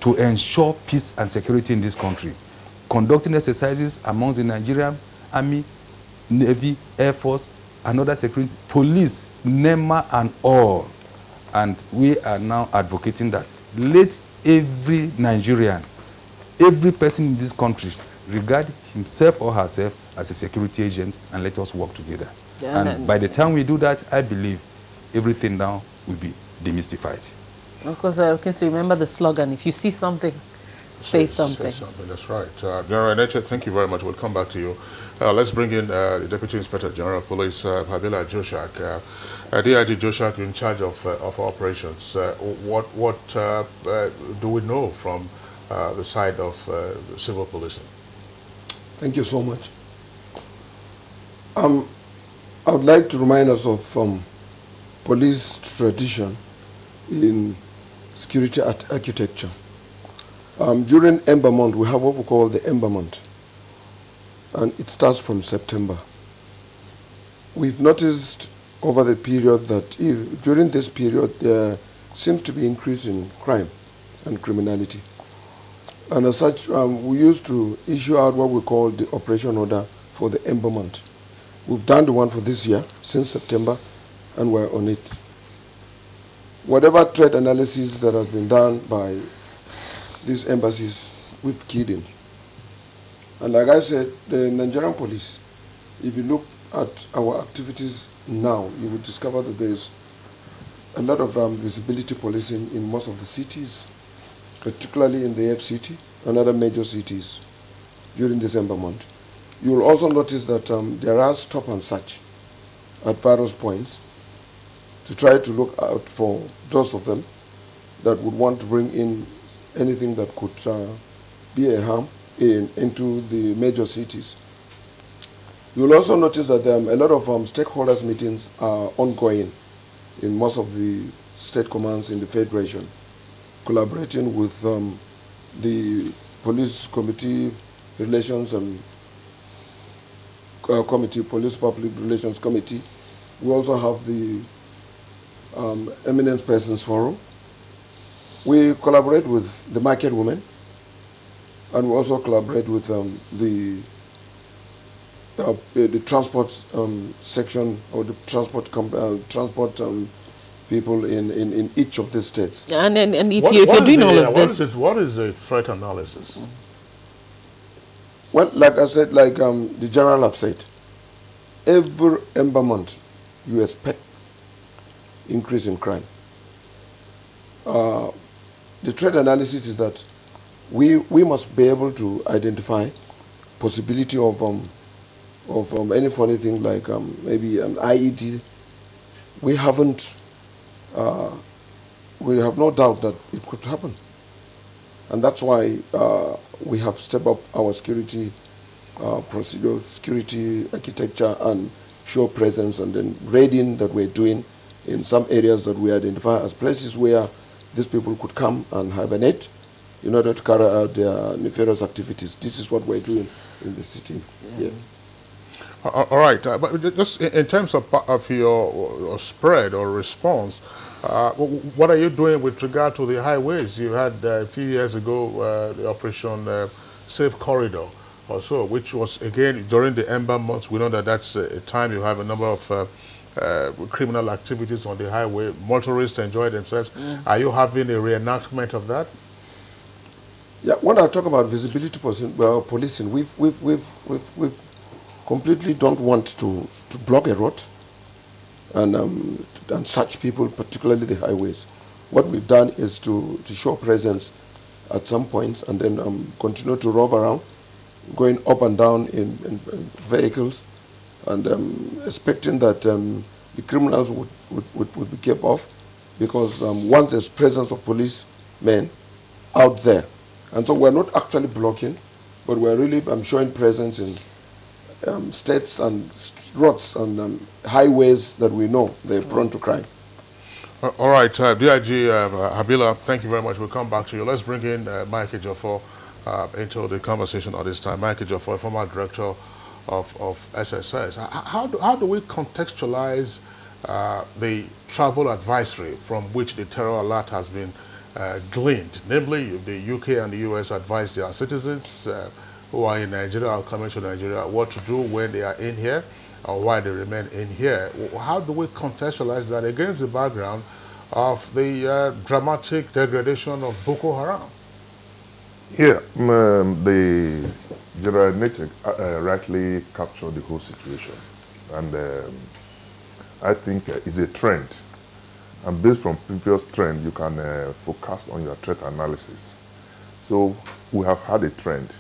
to ensure peace and security in this country. Conducting exercises amongst the Nigerian Army, Navy, Air Force, and other security, police, NEMA and all. And we are now advocating that let every Nigerian, every person in this country regard himself or herself as a security agent, and let us work together. Yeah, and by the time we do that, I believe everything now will be demystified. Of course, I can still remember the slogan, if you see something, say something. Say something, that's right. General Eneche, thank you very much. We'll come back to you. Let's bring in the Deputy Inspector General of Police, Habila Joshak. DIG Joshak, you're in charge of operations. What do we know from the side of civil policing? Thank you so much. I would like to remind us of police tradition in security architecture. During Ember Month, we have what we call the Ember Month, and it starts from September. We've noticed over the period that during this period there seems to be increase in crime and criminality. And as such, we used to issue out what we call the operation order for the Ember Month. We've done the one for this year since September, and we're on it. Whatever threat analysis that has been done by these embassies, we've keyed in. And like I said, the Nigerian police, if you look at our activities now, you will discover that there's a lot of visibility policing in most of the cities, particularly in the FCT and other major cities during December month. You will also notice that there are stop and search at various points to try to look out for those of them that would want to bring in anything that could be a harm into the major cities. You will also notice that a lot of stakeholders meetings are ongoing in most of the state commands in the Federation, collaborating with the Police Committee Relations and Police Public Relations Committee. We also have the Eminent Persons Forum. We collaborate with the market women, and we also collaborate with the the transport section or the transport people in each of the states. And if you're doing all of this, what is a threat analysis? Well, like I said, like the general have said, every Ember month you expect increase in crime. The threat analysis is that we must be able to identify possibility of any funny thing like maybe an IED. We have no doubt that it could happen. And that's why we have stepped up our security procedure, security architecture, and show presence, and then raiding that we're doing in some areas that we identify as places where these people could come and hibernate in order to carry out their nefarious activities. This is what we're doing in the city. Yeah. All right, but just in terms of your spread or response, what are you doing with regard to the highways? You had a few years ago the Operation Safe Corridor or so, which was again during the Ember months. We know that that's a time you have a number of criminal activities on the highway. Motorists enjoy themselves. Are you having a reenactment of that? Yeah, when I talk about visibility policing, we've completely don't want to block a road and search people, particularly the highways. What we've done is to show presence at some points and then continue to rove around, going up and down in vehicles, and expecting that the criminals would be kept off, because once there's presence of policemen out there, and so we're not actually blocking, but we're really showing presence in states and roads and highways that we know they're prone to crime. All right, DIG Habila, thank you very much. We'll come back to you. Let's bring in Mike Ejiofor into the conversation at this time. Mike Ejiofor, former director of SSS. How do we contextualize the travel advisory from which the terror alert has been gleaned? Namely, the UK and the US advise their citizens who are in Nigeria or coming to Nigeria what to do when they are in here or why they remain in here. How do we contextualize that against the background of the dramatic degradation of Boko Haram? Yeah, the General Nature rightly captured the whole situation, and I think it's a trend. And based from previous trend, you can focus on your threat analysis. So we have had a trend.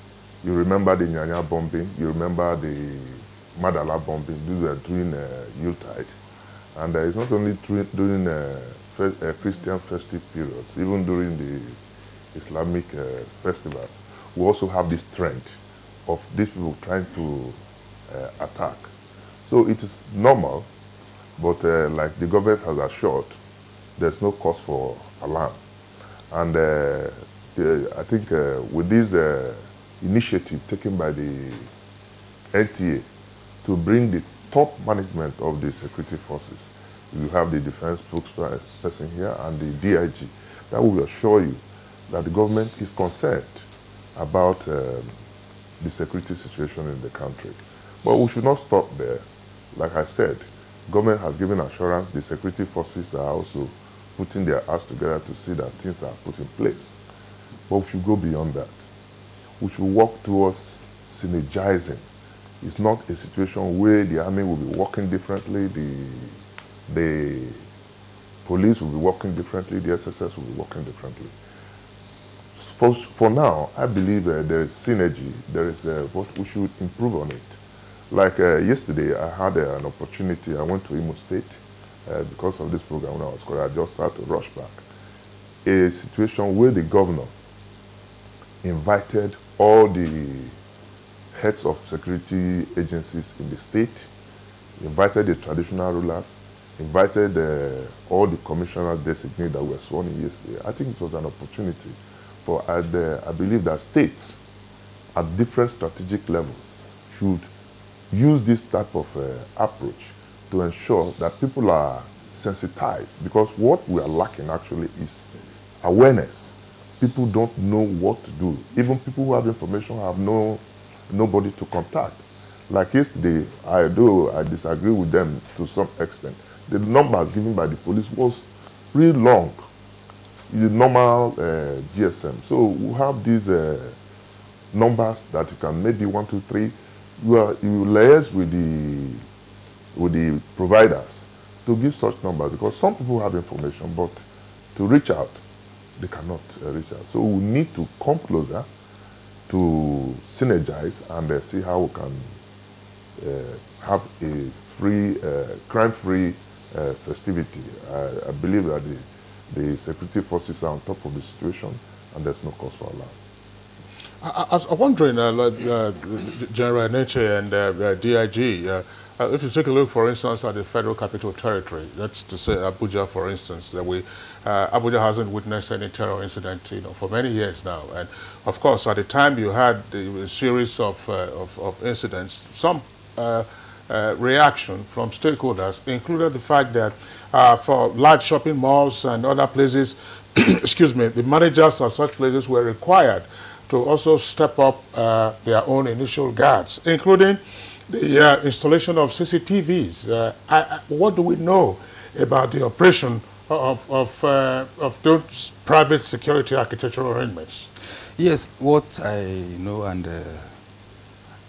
You remember the Nyanya bombing, you remember the Madala bombing. These were during Yuletide. And it's not only during Christian festive periods, even during the Islamic festivals. We also have this trend of these people trying to attack. So it is normal, but like the government has assured, there's no cause for alarm. And I think with this initiative taken by the NTA to bring the top management of the security forces, you have the defense spokesperson here and the DIG, that will assure you that the government is concerned about the security situation in the country. But we should not stop there. Like I said, government has given assurance, the security forces are also putting their acts together to see that things are put in place. But we should go beyond that. We should work towards synergizing. It's not a situation where the army will be working differently, the police will be working differently, the SSS will be working differently. For now, I believe there is synergy. There is what we should improve on it. Like yesterday, I had an opportunity. I went to Imo State because of this program when I was called. I just had to rush back. A situation where the governor invited all the heads of security agencies in the state, invited the traditional rulers, invited all the commissioners designated that were sworn in yesterday. I think it was an opportunity for, I believe that states at different strategic levels should use this type of approach to ensure that people are sensitized, because what we are lacking actually is awareness. People don't know what to do. Even people who have information have nobody to contact. Like yesterday, I disagree with them to some extent. The numbers given by the police was really long. The normal GSM. So we have these numbers that you can maybe 1, 2, 3. You liaise with the providers to give such numbers, because some people have information, but to reach out, they cannot reach out. So we need to come closer to synergize and see how we can have a free, crime-free festivity. I believe that the security forces are on top of the situation, and there's no cause for alarm. I'm wondering, General Neche and DIG, if you take a look, for instance, at the Federal Capital Territory, that's to say Abuja, for instance, that Abuja hasn't witnessed any terror incident, for many years now. And of course, at the time you had the series of incidents, some reaction from stakeholders included the fact that for large shopping malls and other places, excuse me, the managers of such places were required to also step up their own initial guards, including the installation of CCTVs. What do we know about the operation of those private security architectural arrangements? Yes, what I know, and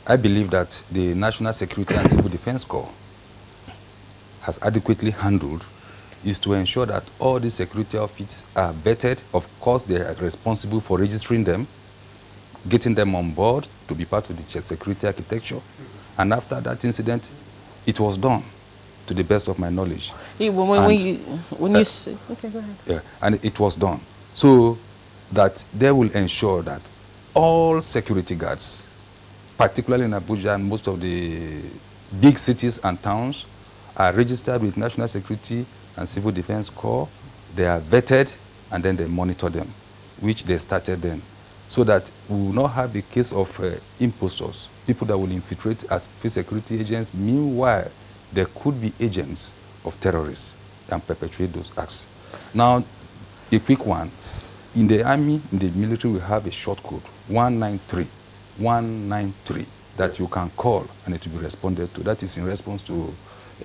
I believe that the National Security and Civil Defense Corps has adequately handled is to ensure that all the security outfits are vetted. Of course, they are responsible for registering them, getting them on board to be part of the security architecture. And after that incident, it was done, to the best of my knowledge. Okay, go ahead. Yeah, and it was done. So that they will ensure that all security guards, particularly in Abuja and most of the big cities and towns, are registered with National Security and Civil Defense Corps. They are vetted, and then they monitor them, which they started then, so that we will not have a case of impostors, people that will infiltrate as security agents. Meanwhile, there could be agents of terrorists and perpetrate those acts. Now, a quick one. In the army, in the military, we have a short code, 193, 193, that you can call and it will be responded to. That is in response to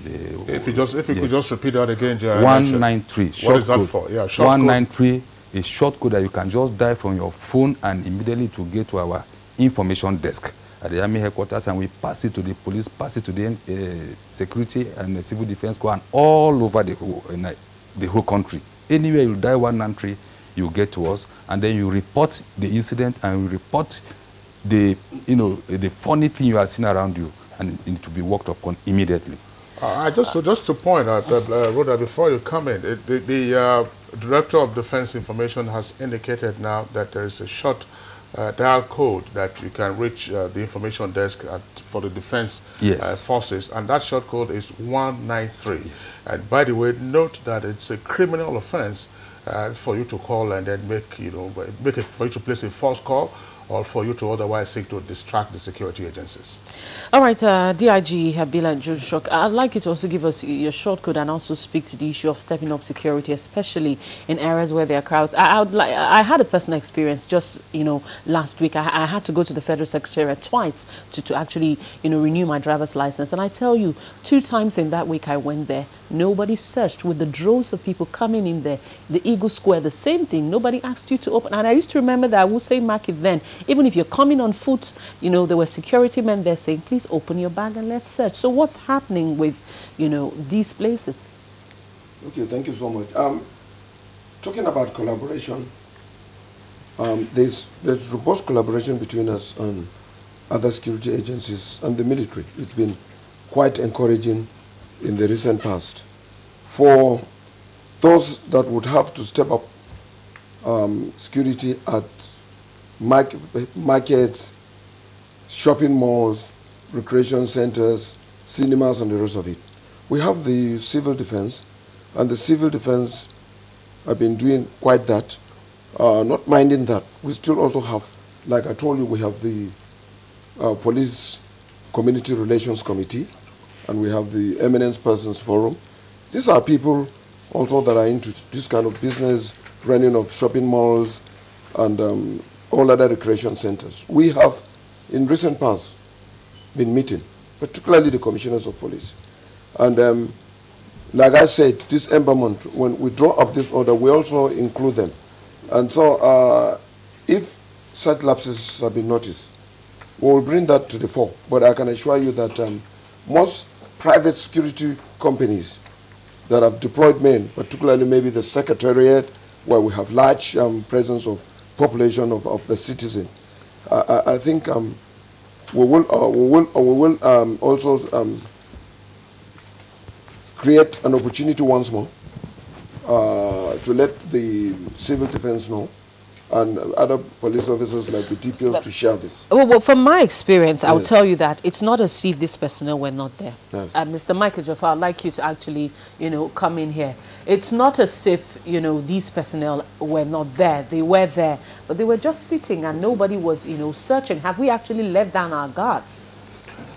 the... If you could just repeat that again, Jerry. 193, short what is that code. for? Yeah, short 193 is short code that you can just dial from your phone and immediately to get to our information desk at the Army headquarters, and we pass it to the police, pass it to the security and the civil defense corps, and all over the whole country. Anywhere you dial 193, you get to us, and then you report the incident, and you report the funny thing you are seeing around you, and it need to be worked upon immediately. Just to point out, Rhoda, before you come in, the Director of Defense Information has indicated now that there is a short dial code that you can reach the information desk for the defense forces, and that short code is 193. And by the way, note that it's a criminal offense for you to call and then for you to place a false call, or for you to otherwise seek to distract the security agencies. All right, DIG Habila Joshok, I'd like you to also give us your short code and also speak to the issue of stepping up security, especially in areas where there are crowds. I had a personal experience just, last week. I had to go to the Federal Secretariat twice to actually, renew my driver's license. And I tell you, 2 times in that week I went there. Nobody searched, with the droves of people coming in there. The Eagle Square, the same thing. Nobody asked you to open. And I used to remember that I would say market then. Even if you're coming on foot, there were security men there saying, please open your bag and let's search. So what's happening with, these places? Okay, thank you so much. Talking about collaboration, there's robust collaboration between us and other security agencies and the military. It's been quite encouraging in the recent past. For those that would have to step up security at markets, shopping malls, recreation centers, cinemas, and the rest of it, we have the civil defense, and the civil defense have been doing quite that. Not minding that, we still also have, like I told you, we have the Police Community Relations Committee, and we have the Eminent Persons Forum. These are people also that are into this kind of business, running of shopping malls and all other recreation centers. We have, in recent past, been meeting particularly the commissioners of police. And like I said, this Ember Month, when we draw up this order, we also include them. And so if such lapses have been noticed, we will bring that to the fore. But I can assure you that most private security companies that have deployed men, particularly maybe the Secretariat, where we have large presence of population of the citizen, I think we will also create an opportunity once more to let the civil defense know and other police officers like the DPOs to share this. Well, from my experience, I'll tell you that it's not as if these personnel were not there. Yes. Mr. Michael Jaffa, I'd like you to actually, come in here. It's not as if, these personnel were not there. They were there, but they were just sitting and nobody was, searching. Have we actually let down our guards?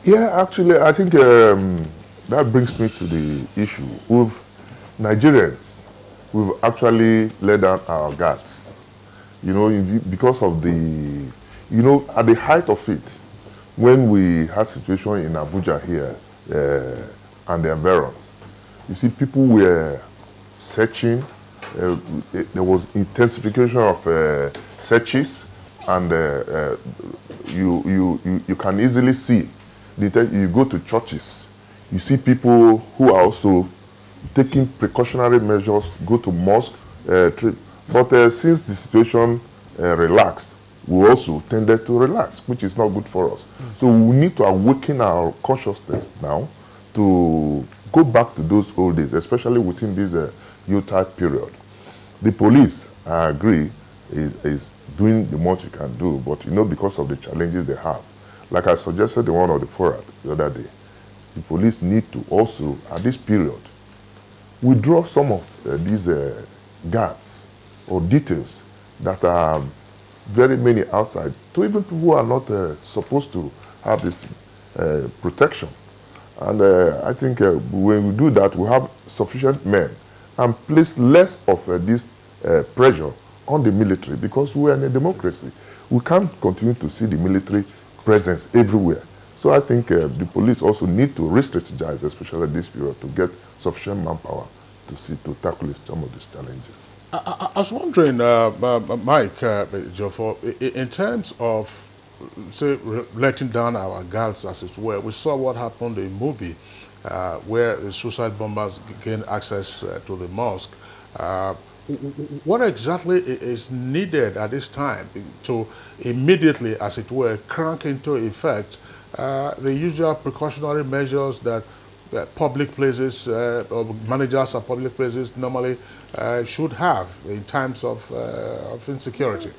Yeah, actually, I think that brings me to the issue. With Nigerians, we've actually let down our guards. Because of the, at the height of it, when we had situation in Abuja here and the environs, you see people were searching, there was intensification of searches, and you can easily see, you go to churches, you see people who are also taking precautionary measures, go to mosque, but since the situation relaxed, we also tended to relax, which is not good for us. So we need to awaken our consciousness now to go back to those old days, especially within this youth period. The police, I agree, is doing the much it can do, but because of the challenges they have. Like I suggested in one of the forums the other day, the police need to also, at this period, withdraw some of these guards or details that are very many outside, to even people who are not supposed to have this protection. And I think when we do that, we have sufficient men and place less of this pressure on the military, because we are in a democracy. We can't continue to see the military presence everywhere. So I think the police also need to re-strategize, especially at this period, to get sufficient manpower to tackle some of these challenges. I was wondering, Mike Jofo, in terms of, say, letting down our guards, as it were, we saw what happened in Mubi, where the suicide bombers gained access to the mosque. What exactly is needed at this time to immediately, as it were, crank into effect the usual precautionary measures that public places or managers of public places normally should have in times of insecurity?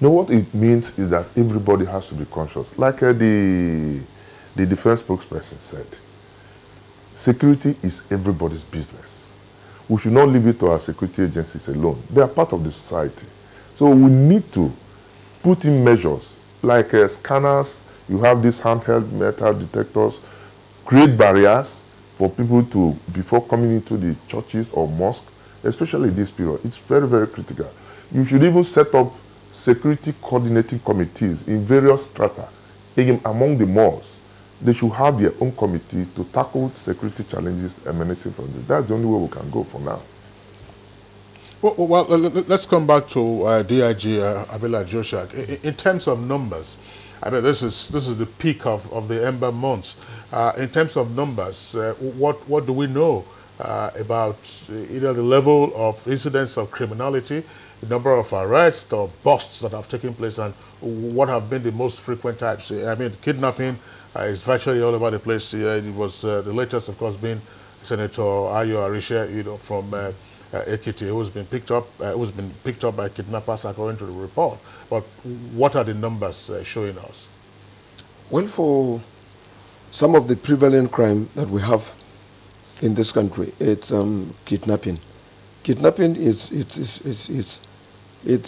What it means is that everybody has to be conscious. Like the defense spokesperson said, security is everybody's business. We should not leave it to our security agencies alone. They are part of the society. So we need to put in measures like scanners. You have these handheld metal detectors, create barriers for people to, before coming into the churches or mosques, especially this period. It's very, very critical. You should even set up security coordinating committees in various strata. Among the malls, they should have their own committee to tackle security challenges emanating from this. That's the only way we can go for now. Well, let's come back to DIG Abela Joshak. In terms of numbers, I mean, this is the peak of the Ember months. In terms of numbers, what do we know about either the level of incidents of criminality, the number of arrests or busts that have taken place, and what have been the most frequent types? I mean, kidnapping is virtually all over the place. It was the latest, of course, being Senator Ayo Arisha, from Ekiti, who's been picked up by kidnappers, according to the report. But what are the numbers showing us? Well, for some of the prevalent crime that we have in this country, it's kidnapping. Kidnapping is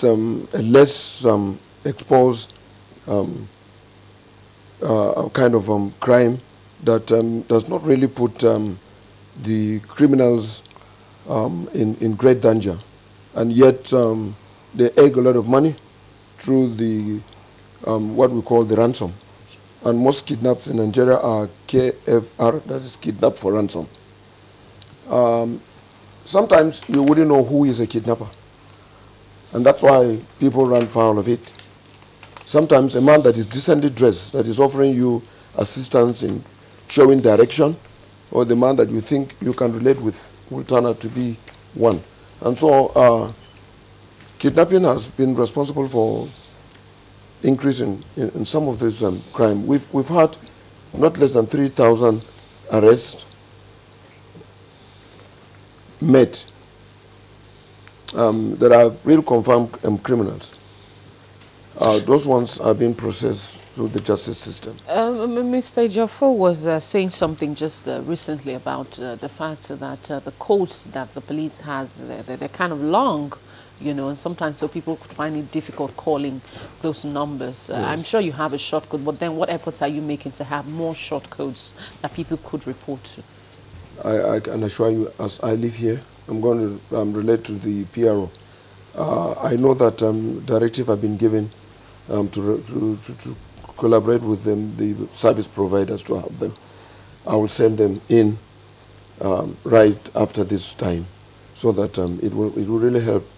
a less exposed kind of crime that does not really put the criminals in great danger, and yet they egg a lot of money through the what we call the ransom. And most kidnaps in Nigeria are KFR, that is kidnap for ransom. Sometimes you wouldn't know who is a kidnapper. And that's why people run foul of it. Sometimes a man that is decently dressed, that is offering you assistance in showing direction, or the man that you think you can relate with will turn out to be one. And so kidnapping has been responsible for increase in some of this crime. We've had not less than 3,000 arrests made. There are real confirmed criminals. Those ones are being processed through the justice system. Mr. Jafo was saying something just recently about the fact that the codes that the police has, they're kind of long, you know, and sometimes so people find it difficult calling those numbers. Yes. I'm sure you have a short code, but then what efforts are you making to have more short codes that people could report to? I can assure you, as I live here, I'm going to relate to the PRO. I know that directive have been given to collaborate with them, the service providers, to have them. I will send them in right after this time, so that it will really help.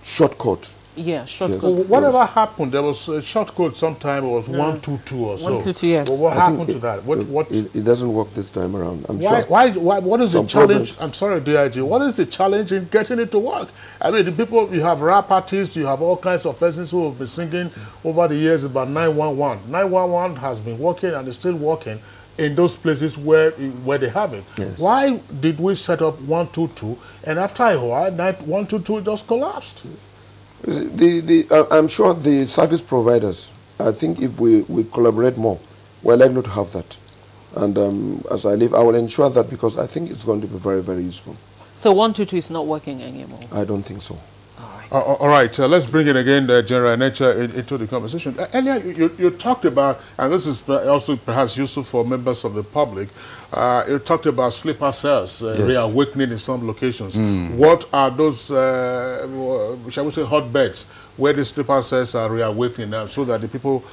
Shortcut. Yeah, shortcut. Yes. Well, whatever happened, there was a shortcut sometime, it was 122 or so. 122, yes. Well, what happened to that? It doesn't work this time around. I'm why, sure. why, what is the challenge? I'm sorry, DIG. What is the challenge in getting it to work? I mean, the people, you have rap artists, you have all kinds of persons who have been singing over the years about 911. 911 has been working and is still working in those places where they have it. Yes. Why did we set up 122 and after a while 122 just collapsed? I'm sure the service providers, I think if we collaborate more, we're likely to have that. And as I live, I will ensure that, because I think it's going to be very, very useful. So 122 is not working anymore? I don't think so. All right, let's bring in again General Nature into the conversation. Earlier, you talked about, and this is also perhaps useful for members of the public, you talked about sleeper cells reawakening in some locations. What are those, shall we say, hotbeds where the sleeper cells are reawakening now, so that the people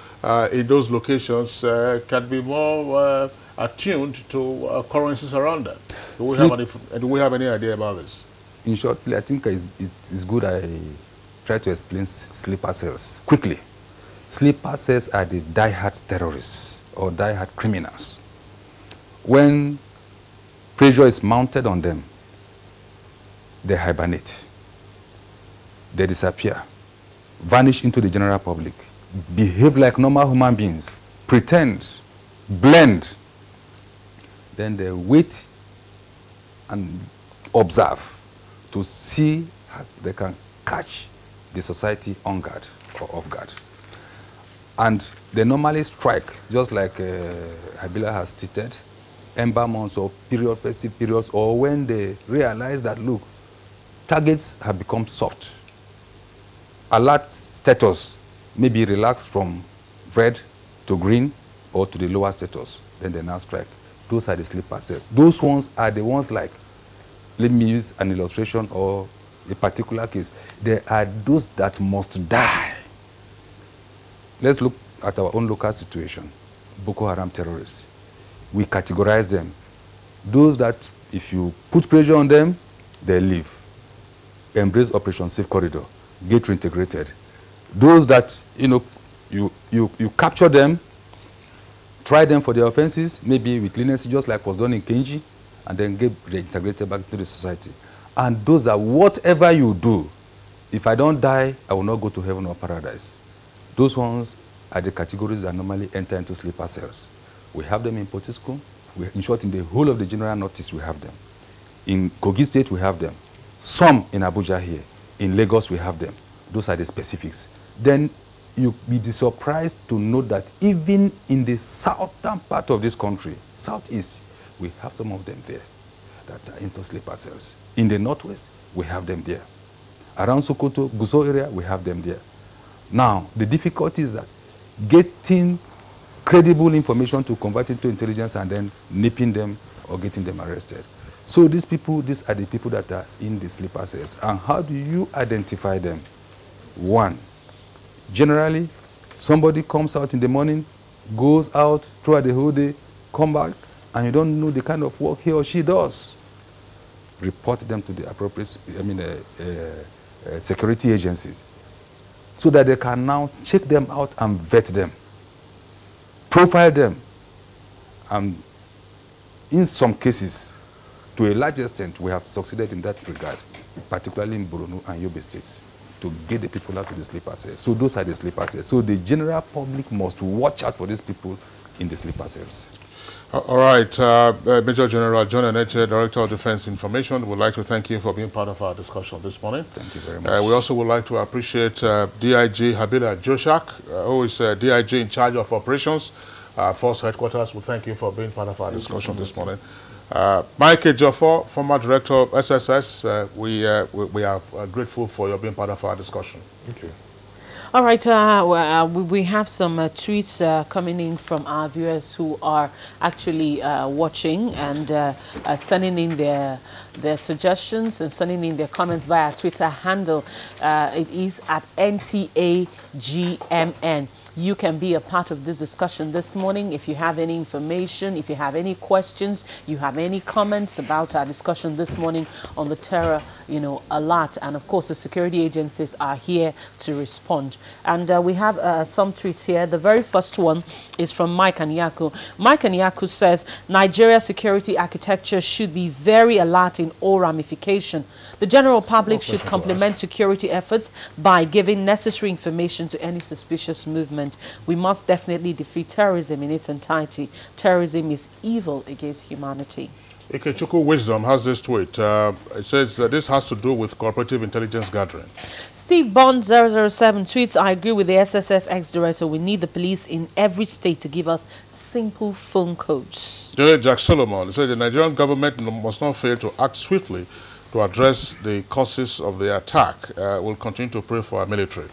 in those locations can be more attuned to occurrences around them? Do we have any idea about this? In short, I think it's good I try to explain sleeper cells quickly. Sleeper cells are the die-hard terrorists or die-hard criminals. When pressure is mounted on them, they hibernate. They disappear, vanish into the general public, behave like normal human beings, pretend, blend. Then they wait and observe to see how they can catch the society on guard or off guard. And they normally strike, just like Habila has stated, ember months or festive periods, or when they realize that, look, targets have become soft. Alert status may be relaxed from red to green or to the lower status, then they now strike. Those are the sleeper cells. Those ones are the ones like, let me use an illustration or a particular case. There are those that must die. Let's look at our own local situation. Boko Haram terrorists. We categorize them. Those that, if you put pressure on them, they leave. Embrace Operation Safe Corridor. Get reintegrated. Those that, you capture them, try them for their offenses, maybe with leniency, just like was done in Kenji, and then get reintegrated back to the society. And those are, whatever you do, if I don't die, I will not go to heaven or paradise. Those ones are the categories that normally enter into sleeper cells. We have them in Potiskum. In short, in the whole of the general Northeast, we have them. In Kogi State, we have them. Some in Abuja here. In Lagos, we have them. Those are the specifics. Then you'll be surprised to know that even in the southern part of this country, southeast, we have some of them there that are into sleeper cells. In the northwest, we have them there. Around Sokoto, Gusau area, we have them there. Now, the difficulty is that getting credible information to convert into intelligence and then nipping them or getting them arrested. So these are the people that are in the sleeper cells. And how do you identify them? One, generally, somebody comes out in the morning, goes out throughout the whole day, come back, and you don't know the kind of work he or she does, report them to the appropriate, security agencies, so that they can now check them out and vet them, profile them, and in some cases, to a large extent, we have succeeded in that regard, particularly in Borno and Yobe states, to get the people out of the sleeper cells. So those are the sleeper cells. So the general public must watch out for these people in the sleeper cells. All right, Major General John Enete, Director of Defense Information, would like to thank you for being part of our discussion this morning. Thank you very much. We also would like to appreciate DIG Habila Joshak, who is DIG in charge of operations, Force Headquarters. We thank you for being part of our discussion this morning. Mike Ejiofor, former Director of SSS, we are grateful for your being part of our discussion. Thank you. All right, we have some tweets coming in from our viewers who are actually watching and sending in their suggestions and sending in their comments via Twitter handle. It is at NTAGMN. You can be a part of this discussion this morning. If you have any information, if you have any questions, you have any comments about our discussion this morning on the terror, alert. And of course, the security agencies are here to respond. And we have some tweets here. The very first one is from Mike Anyaku. Mike Anyaku says, Nigeria security architecture should be very alert in all ramification. The general public should complement security efforts by giving necessary information to any suspicious movement. We must definitely defeat terrorism in its entirety. Terrorism is evil against humanity. Ikechukwu Wisdom has this tweet. It says this has to do with cooperative intelligence gathering. Steve Bond 007 tweets, I agree with the SSS ex-director. We need the police in every state to give us simple phone codes. Jack Solomon said the Nigerian government must not fail to act swiftly to address the causes of the attack. We'll continue to pray for our military.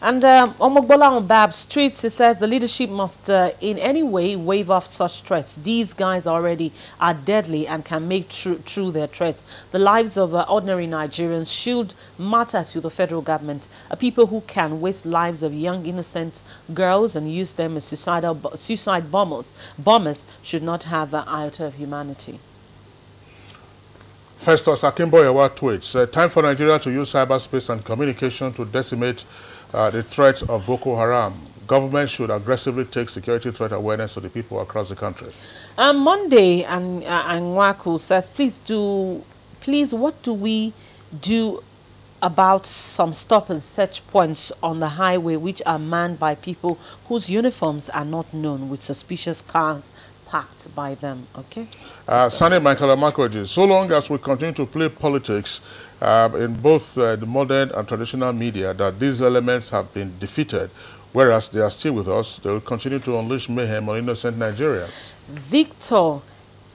And Omogbola on Babs tweets, he says the leadership must in any way wave off such threats. These guys already are deadly and can make true their threats. The lives of ordinary Nigerians should matter to the federal government. People who can waste lives of young innocent girls and use them as suicide bombers should not have an iota of humanity. Festus Akimboyewa tweets, time for Nigeria to use cyberspace and communication to decimate the threat of Boko Haram. Government should aggressively take security threat awareness to the people across the country. Monday, and Nwaku says, please, what do we do about some stop and search points on the highway which are manned by people whose uniforms are not known, with suspicious cars parked by them? Okay. Sunny Michael Amakoji, so long as we continue to play politics in both the modern and traditional media, that these elements have been defeated, whereas they are still with us, they will continue to unleash mayhem on innocent Nigerians. Victor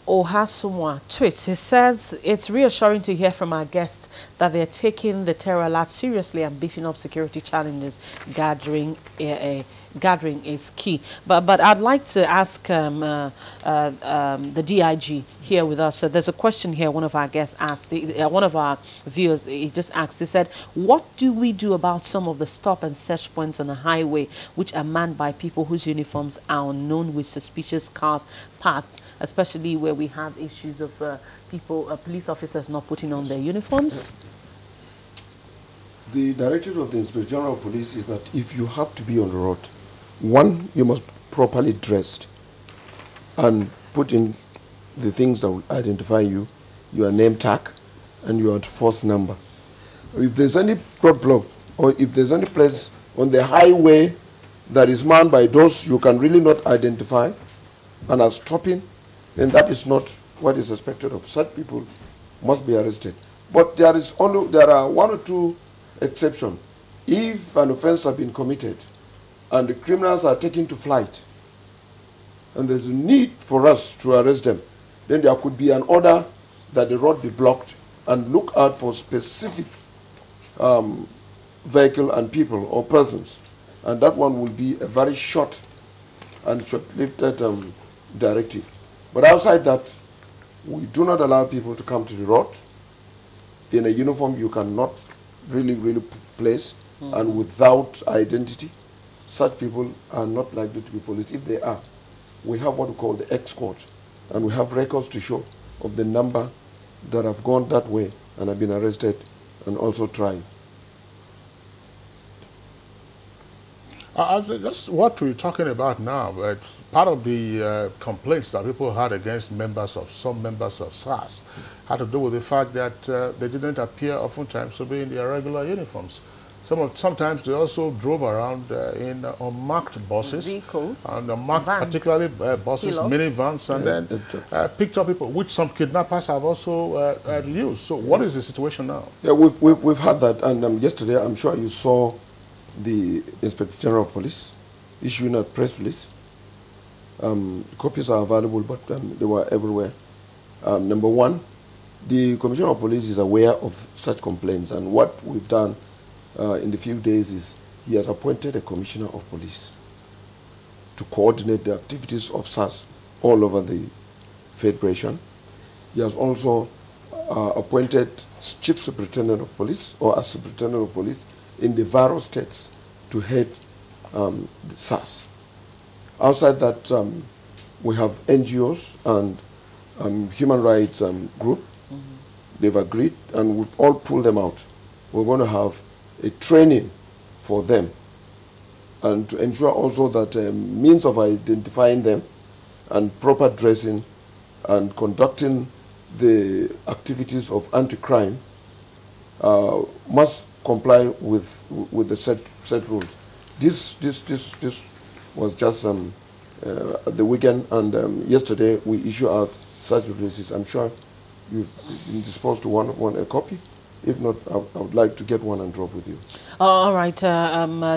Ohasumwa tweets, he says, it's reassuring to hear from our guests that they're taking the terror alert seriously and beefing up security challenges. Gathering is key. But I'd like to ask the DIG here with us. So there's a question here one of our guests asked, one of our viewers, he just asked, he said, what do we do about some of the stop and search points on the highway which are manned by people whose uniforms are unknown, with suspicious cars parked, especially where we have issues of police officers not putting on their uniforms? The directive of the Inspector General of Police is that if you have to be on the road, one, you must properly dressed and put in the things that will identify you, your name tag and your force number. If there's any roadblock or if there's any place on the highway that is manned by those you can really not identify and are stopping, then that is not what is expected of such people. Must be arrested. But there are one or two exceptions. If an offense has been committed and the criminals are taken to flight, and there's a need for us to arrest them, then there could be an order that the road be blocked and look out for specific vehicle and people or persons. And that one will be a very short and short-lived directive. But outside that, we do not allow people to come to the road in a uniform you cannot really place and without identity. such people are not likely to be police. If they are, we have what we call the X squad, and we have records to show of the number that have gone that way and have been arrested and also tried. That's what we're talking about now. But part of the complaints that people had against some members of SARS had to do with the fact that they didn't appear oftentimes to be in their regular uniforms. Sometimes they also drove around in unmarked buses, vehicles, and unmarked, particularly buses, minivans, and then picked up people, which some kidnappers have also used. So, what is the situation now? Yeah, we've had that, and yesterday, I'm sure you saw the Inspector General of Police issuing a press release. Copies are available, but they were everywhere. Number one, the Commissioner of Police is aware of such complaints, and what we've done in the few days is he has appointed a Commissioner of Police to coordinate the activities of SARS all over the Federation. He has also appointed Chief Superintendent of Police or as Superintendent of Police in the various states to head the SARS. Outside that, we have NGOs and human rights group. They've agreed, and we've all pulled them out. We're going to have a training for them, and to ensure also that means of identifying them and proper dressing and conducting the activities of anti-crime must comply with the set rules. This was just the weekend, and yesterday we issue out such releases. I'm sure you've been disposed to want a copy. If not, I would like to get one and drop with you. All right,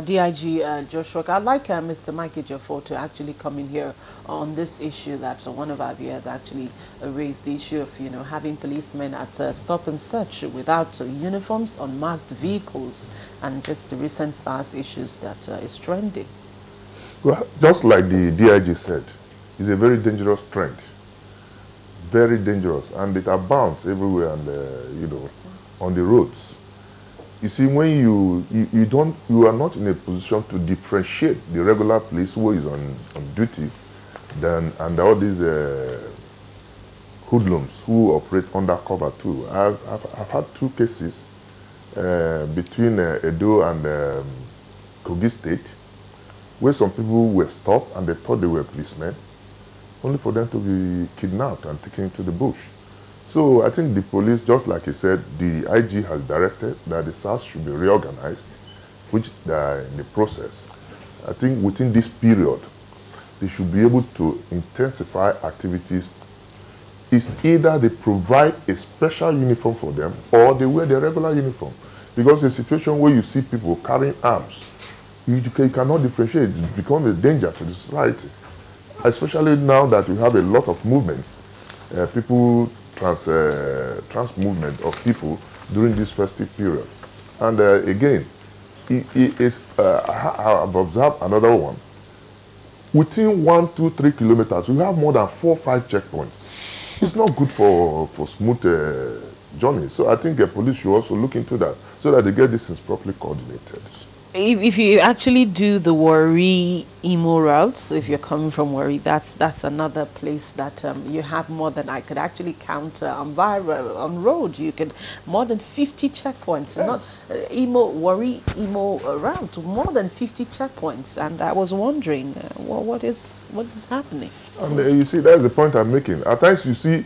DIG Joshua, I'd like Mr. Mike Ejiofor to actually come in here on this issue that one of our viewers actually raised, the issue of, having policemen at stop and search without uniforms, unmarked vehicles, and just the recent SARS issues that is trending. Well, just like the DIG said, it's a very dangerous trend. Very dangerous, and it abounds everywhere, and on the roads. You see, when you are not in a position to differentiate the regular police who is on duty, and all these hoodlums who operate undercover too. I've had two cases between Edo and Kogi State, where some people were stopped and they thought they were policemen, only for them to be kidnapped and taken to the bush. So I think the police, just like he said, the IG has directed that the SARS should be reorganized, which they are in the process. I think within this period, they should be able to intensify activities. It's either they provide a special uniform for them or they wear their regular uniform. Because in a situation where you see people carrying arms, you cannot differentiate. It becomes a danger to the society. Especially now that we have a lot of movements, trans movement of people during this festive period. And again, I've observed another one. Within 1, 2, 3 kilometers, we have more than 4 or 5 checkpoints. It's not good for smooth journey. So I think the police should also look into that so that they get these things properly coordinated. If you actually do the Warri Imo routes, if you're coming from Warri, that's another place that you have more than I could actually count on road. You could more than 50 checkpoints. Yes. Not Warri Imo route, more than 50 checkpoints. And I was wondering, what is happening? And you see, that's the point I'm making. At times you see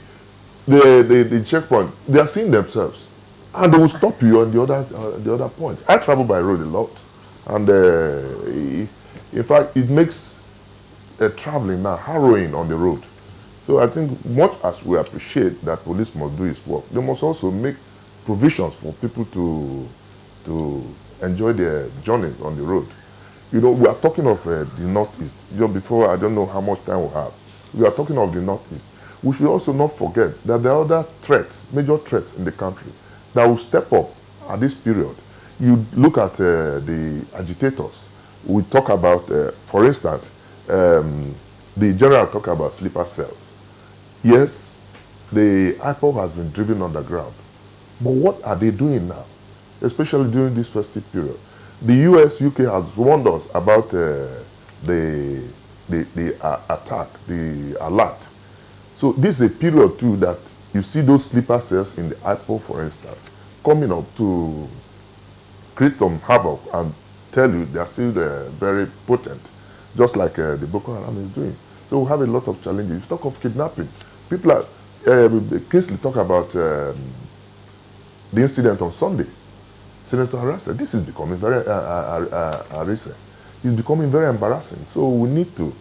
the checkpoint, they are seeing themselves, and they will stop you on the other point. I travel by road a lot. And in fact, it makes traveling now harrowing on the road. So I think much as we appreciate that police must do its work, they must also make provisions for people to enjoy their journey on the road. We are talking of the Northeast. Before, I don't know how much time we have. We are talking of the Northeast. We should also not forget that there are other threats, major threats in the country that will step up at this period. You look at the agitators. We talk about, for instance, the general talk about sleeper cells. Yes, the IPOB has been driven underground. But what are they doing now, especially during this festive period? The US, UK has warned us about the attack, the alert. So this is a period too that you see those sleeper cells in the IPO, for instance, coming up to create some havoc and tell you they are still very potent, just like the Boko Haram is doing. So we have a lot of challenges. You talk of kidnapping. People are, Kingsley talk about the incident on Sunday. Senator Harassa, this is becoming very recent. It's becoming very embarrassing. So we need to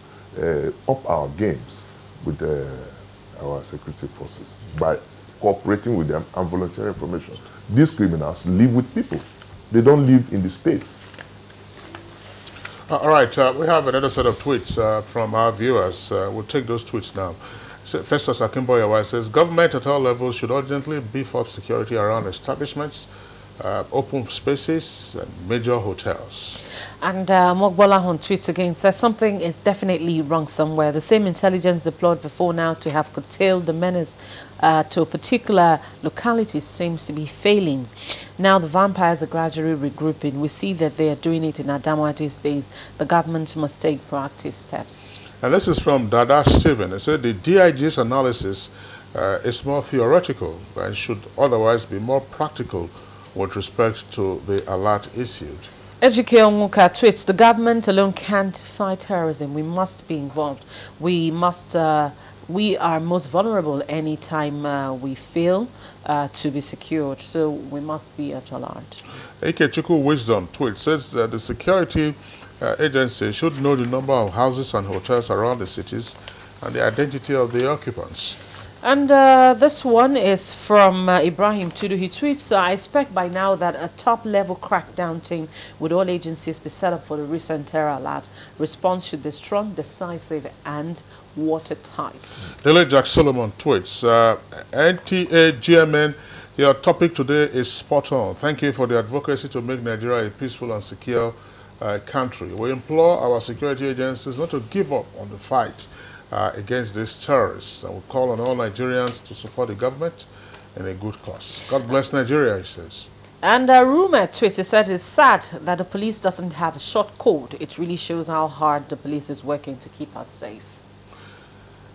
up our games with our security forces by cooperating with them and volunteering information. These criminals live with people. They don't live in the space. All right, we have another set of tweets from our viewers. We'll take those tweets now. So Festus Akimboyawa says, government at all levels should urgently beef up security around establishments, open spaces, and major hotels. And Mogbolahon tweets again, says something is definitely wrong somewhere. The same intelligence deployed before now to have curtailed the menace to a particular locality seems to be failing. Now the vampires are gradually regrouping. We see that they are doing it in Adamawa these days. The government must take proactive steps. And this is from Dada Stephen. He said the DIG's analysis is more theoretical and should otherwise be more practical with respect to the alert issued. Ejike Onwuka tweets, the government alone can't fight terrorism. We must be involved. We are most vulnerable anytime we fail to be secured. So we must be at alert. Ikechukwu Wisdom tweets, says that the security agency should know the number of houses and hotels around the cities and the identity of the occupants. And this one is from Ibrahim Tudu. He tweets, I expect by now that a top-level crackdown team with all agencies be set up for the recent terror alert. Response should be strong, decisive, and watertight. Dele Jack Solomon tweets, NTA GMN, your topic today is spot on. Thank you for the advocacy to make Nigeria a peaceful and secure country. We implore our security agencies not to give up on the fight against these terrorists, and we call on all Nigerians to support the government in a good cause. God bless Nigeria, he says. And a rumor tweets, he said, it's sad that the police doesn't have a short code. It really shows how hard the police is working to keep us safe.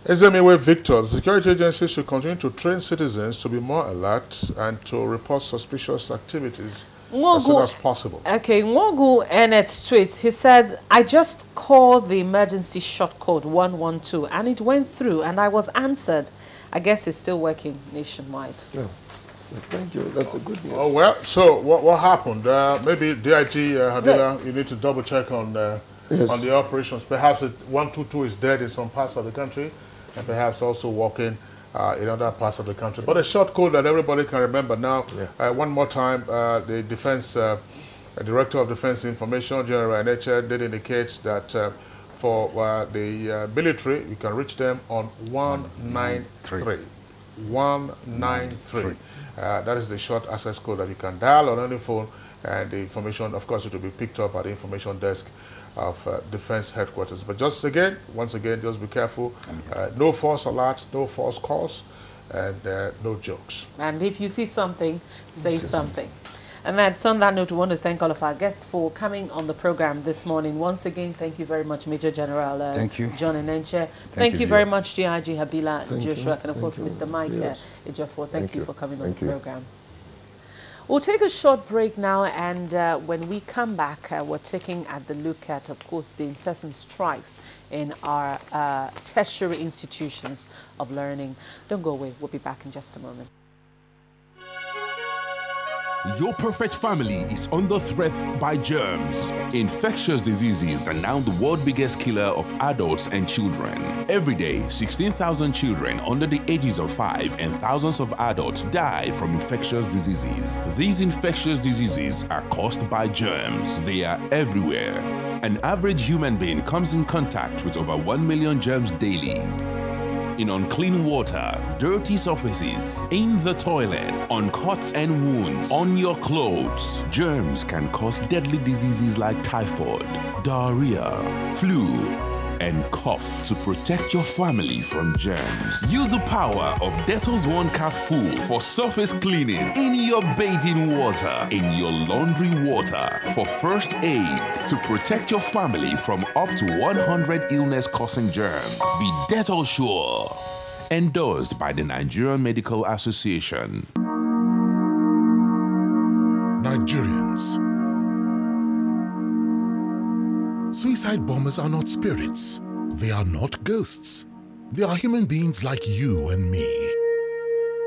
Ezemiwe Victor, the security agencies should continue to train citizens to be more alert and to report suspicious activities as soon as possible. Okay, Nwogu Enet tweets, he says, I just called the emergency short code 112 and it went through and I was answered. I guess it's still working nationwide. Yeah. Yes, thank you. That's a good news. Oh, well, so what happened? Maybe DIG Habila, you need to double check on the operations. Perhaps 122 is dead in some parts of the country and perhaps also working in other parts of the country. But a short code that everybody can remember now. Yeah. One more time, the Defense Director of Defense Information, General Eneche, did indicate that for the military, you can reach them on 193. 193. That is the short access code that you can dial on any phone, and the information, of course, it will be picked up at the information desk of Defense Headquarters. But once again, just be careful. No false alerts, no false calls, and no jokes. And if you see something, say something. And that's on that note, we want to thank all of our guests for coming on the program this morning. Once again, thank you very much, Major General John Enenche. Thank you very much, GIG Habila Joshua, and of course, Mr. Mike Ejiofor. Thank you for coming on the program. We'll take a short break now, and when we come back, we're taking a look at, of course, the incessant strikes in our tertiary institutions of learning. Don't go away. We'll be back in just a moment. Your perfect family is under threat by germs. Infectious diseases are now the world's biggest killer of adults and children. Every day, 16,000 children under the ages of 5 and thousands of adults die from infectious diseases. These infectious diseases are caused by germs. They are everywhere. An average human being comes in contact with over 1 million germs daily. In unclean water, dirty surfaces, in the toilet, on cuts and wounds, on your clothes. Germs can cause deadly diseases like typhoid, diarrhea, flu, and cough to protect your family from germs. Use the power of Dettol's 1 Cap Full for surface cleaning in your bathing water, in your laundry water, for first aid to protect your family from up to 100 illness-causing germs. Be Dettol Sure. Endorsed by the Nigerian Medical Association. Nigerians. Suicide bombers are not spirits. They are not ghosts. They are human beings like you and me.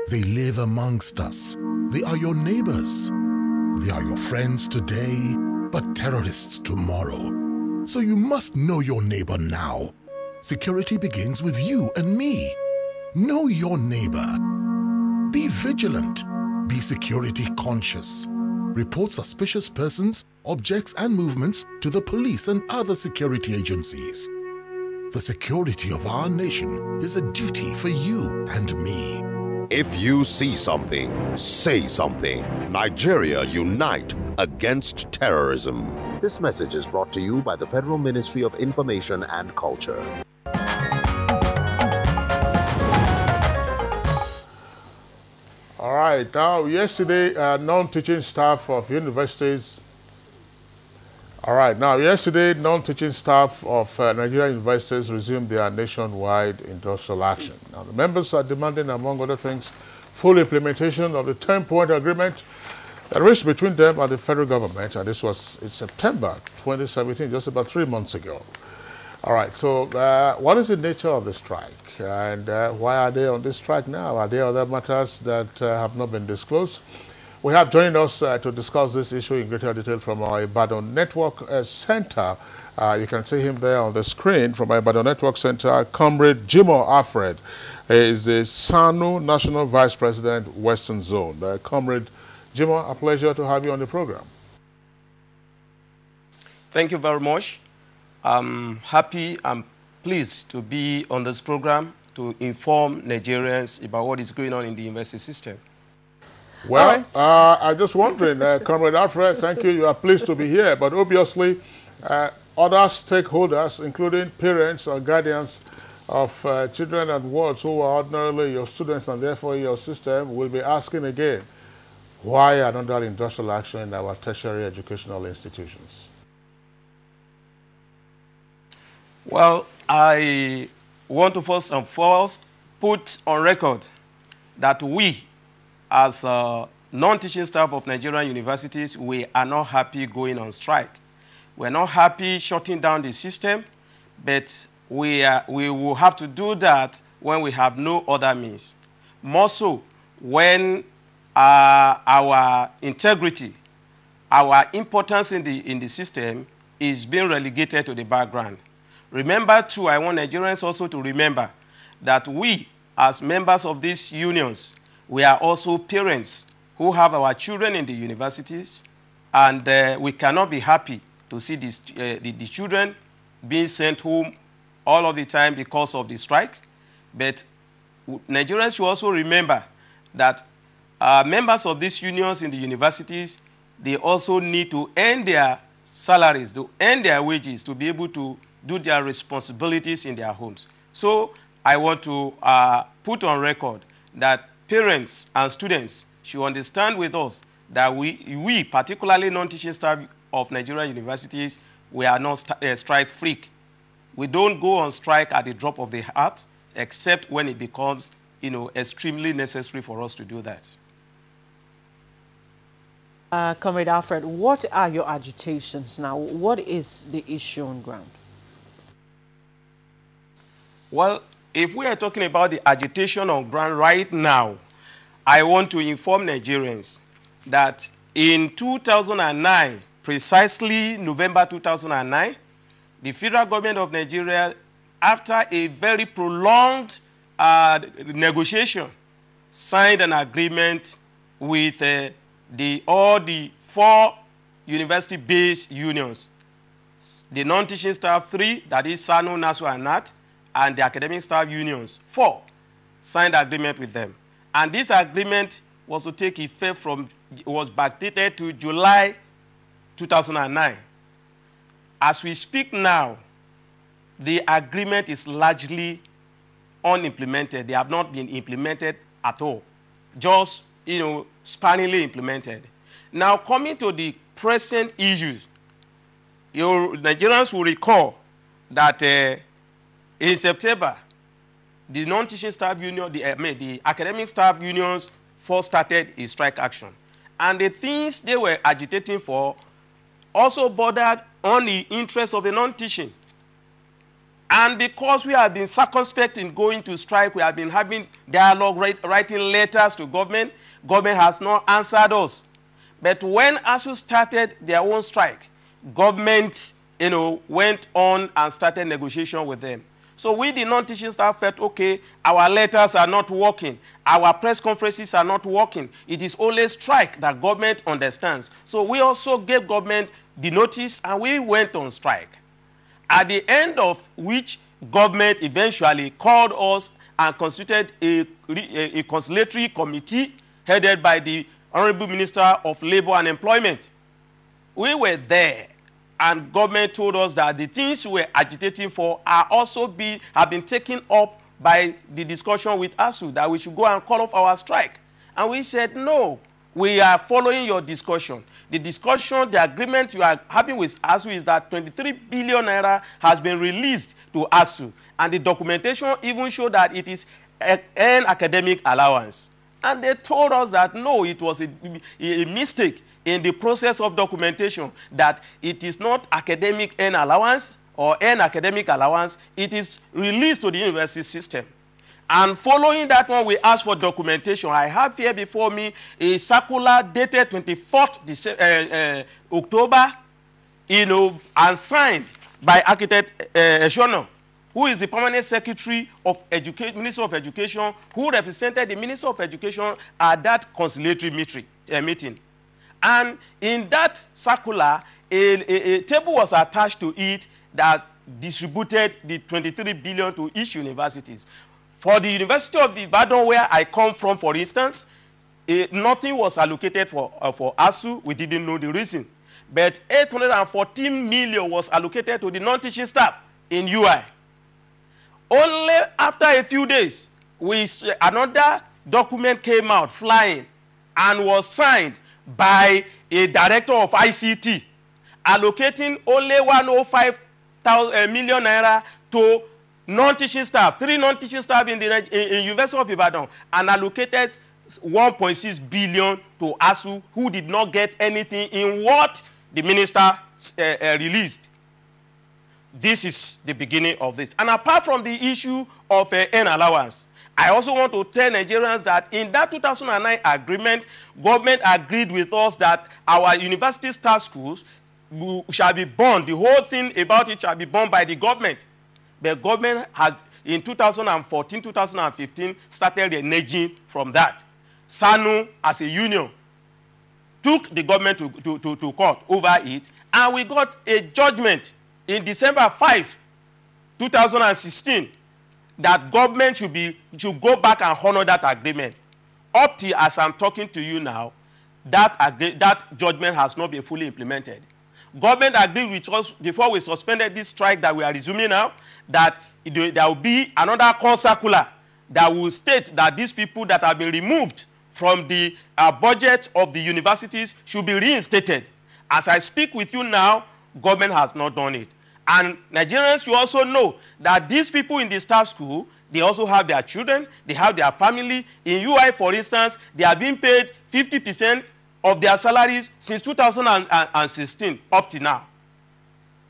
They live amongst us. They are your neighbors. They are your friends today, but terrorists tomorrow. So you must know your neighbor now. Security begins with you and me. Know your neighbor. Be vigilant. Be security conscious. Report suspicious persons, objects, and movements to the police and other security agencies. The security of our nation is a duty for you and me. If you see something, say something. Nigeria, unite against terrorism. This message is brought to you by the Federal Ministry of Information and Culture. All right, now yesterday, non-teaching staff of universities. Non-teaching staff of Nigerian universities resumed their nationwide industrial action. Now, the members are demanding, among other things, full implementation of the 10-point agreement that reached between them and the federal government, and this was in September 2017, just about 3 months ago. All right, so what is the nature of the strike? And why are they on this strike now? Are there other matters that have not been disclosed? We have joining us to discuss this issue in greater detail from our Ibadan Network Center. You can see him there on the screen from our Ibadan Network Center. Comrade Jimoh Alfred is the SANU National Vice President, Western Zone. Comrade Jimoh, a pleasure to have you on the program. Thank you very much. I'm happy and pleased to be on this program to inform Nigerians about what is going on in the university system. Well, I'm just wondering, Comrade Alfred, thank you. You are pleased to be here, but obviously other stakeholders, including parents or guardians of children and wards who are ordinarily your students and therefore your system, will be asking again, why another industrial action in our tertiary educational institutions? Well, I want to first and foremost put on record that we, as non-teaching staff of Nigerian universities, we are not happy going on strike. We're not happy shutting down the system, but we will have to do that when we have no other means. More so when our integrity, our importance in the system is being relegated to the background. Remember, too, I want Nigerians also to remember that we, as members of these unions, we are also parents who have our children in the universities, and we cannot be happy to see the children being sent home all of the time because of the strike. But Nigerians should also remember that members of these unions in the universities, they also need to earn their salaries, to earn their wages, to be able to do their responsibilities in their homes. So I want to put on record that parents and students should understand with us that we particularly non-teaching staff of Nigerian universities, we are not strike freak. We don't go on strike at the drop of the hat, except when it becomes, extremely necessary for us to do that. Comrade Alfred, what are your agitations now? What is the issue on ground? Well, if we are talking about the agitation on ground right now, I want to inform Nigerians that in 2009, precisely November 2009, the federal government of Nigeria, after a very prolonged negotiation, signed an agreement with all the 4 university-based unions. The non-teaching staff 3, that is SANU, NASU, and NAT, and the academic staff unions 4, signed agreement with them. And this agreement was to take effect was backdated to July 2009. As we speak now, the agreement is largely unimplemented. They have not been implemented at all, just, sparingly implemented. Now, coming to the present issues, Nigerians will recall that in September, the non-teaching staff union, the academic staff unions first started a strike action. And the things they were agitating for also bordered on the interests of the non-teaching. And because we have been circumspect in going to strike, we have been having dialogue, writing letters to government. Government has not answered us. But when ASU started their own strike, government, went on and started negotiation with them. So we, the non-teaching staff, felt, okay, our letters are not working. Our press conferences are not working. It is only strike that government understands. So we also gave government the notice, and we went on strike. At the end of which government eventually called us and constituted a conciliatory committee headed by the Honorable Minister of Labor and Employment. We were there, and government told us that the things we were agitating for have been taken up by the discussion with ASU, that we should go and call off our strike. And we said, no, we are following your discussion. The discussion, the agreement you are having with ASU is that 23 billion naira has been released to ASU. And the documentation even showed that it is an academic allowance. And they told us that, no, it was a mistake in the process of documentation, that it is not academic earn allowance or earn academic allowance. It is released to the university system. And following that one, we asked for documentation. I have here before me a circular dated 24th October, and signed by Architect Eshono, who is the permanent secretary of Minister of Education, who represented the Minister of Education at that conciliatory meeting. And in that circular, a table was attached to it that distributed the 23 billion to each universities. For the University of Ibadan, where I come from, for instance, nothing was allocated for ASU. We didn't know the reason. But 814 million was allocated to the non-teaching staff in UI. Only after a few days, another document came out flying and was signed by a director of ICT, allocating only 105 million naira to non-teaching staff, 3 non-teaching staff in University of Ibadan, and allocated 1.6 billion to ASU, who did not get anything in what the minister released. This is the beginning of this. And apart from the issue of earn allowance, I also want to tell Nigerians that in that 2009 agreement, government agreed with us that our university staff schools shall be borne. The whole thing about it shall be borne by the government. The government has, in 2014, 2015, started reneging from that. SANU, as a union, took the government to court over it, and we got a judgment in December 5, 2016, that government should go back and honor that agreement. Up till as I'm talking to you now, that judgment has not been fully implemented. Government agreed with us before we suspended this strike that we are resuming now, that there will be another call circular that will state that these people that have been removed from the budget of the universities should be reinstated. As I speak with you now, government has not done it. And Nigerians should also know that these people in the staff school, they also have their children, they have their family. In UI, for instance, they are being paid 50% of their salaries since 2016 up to now.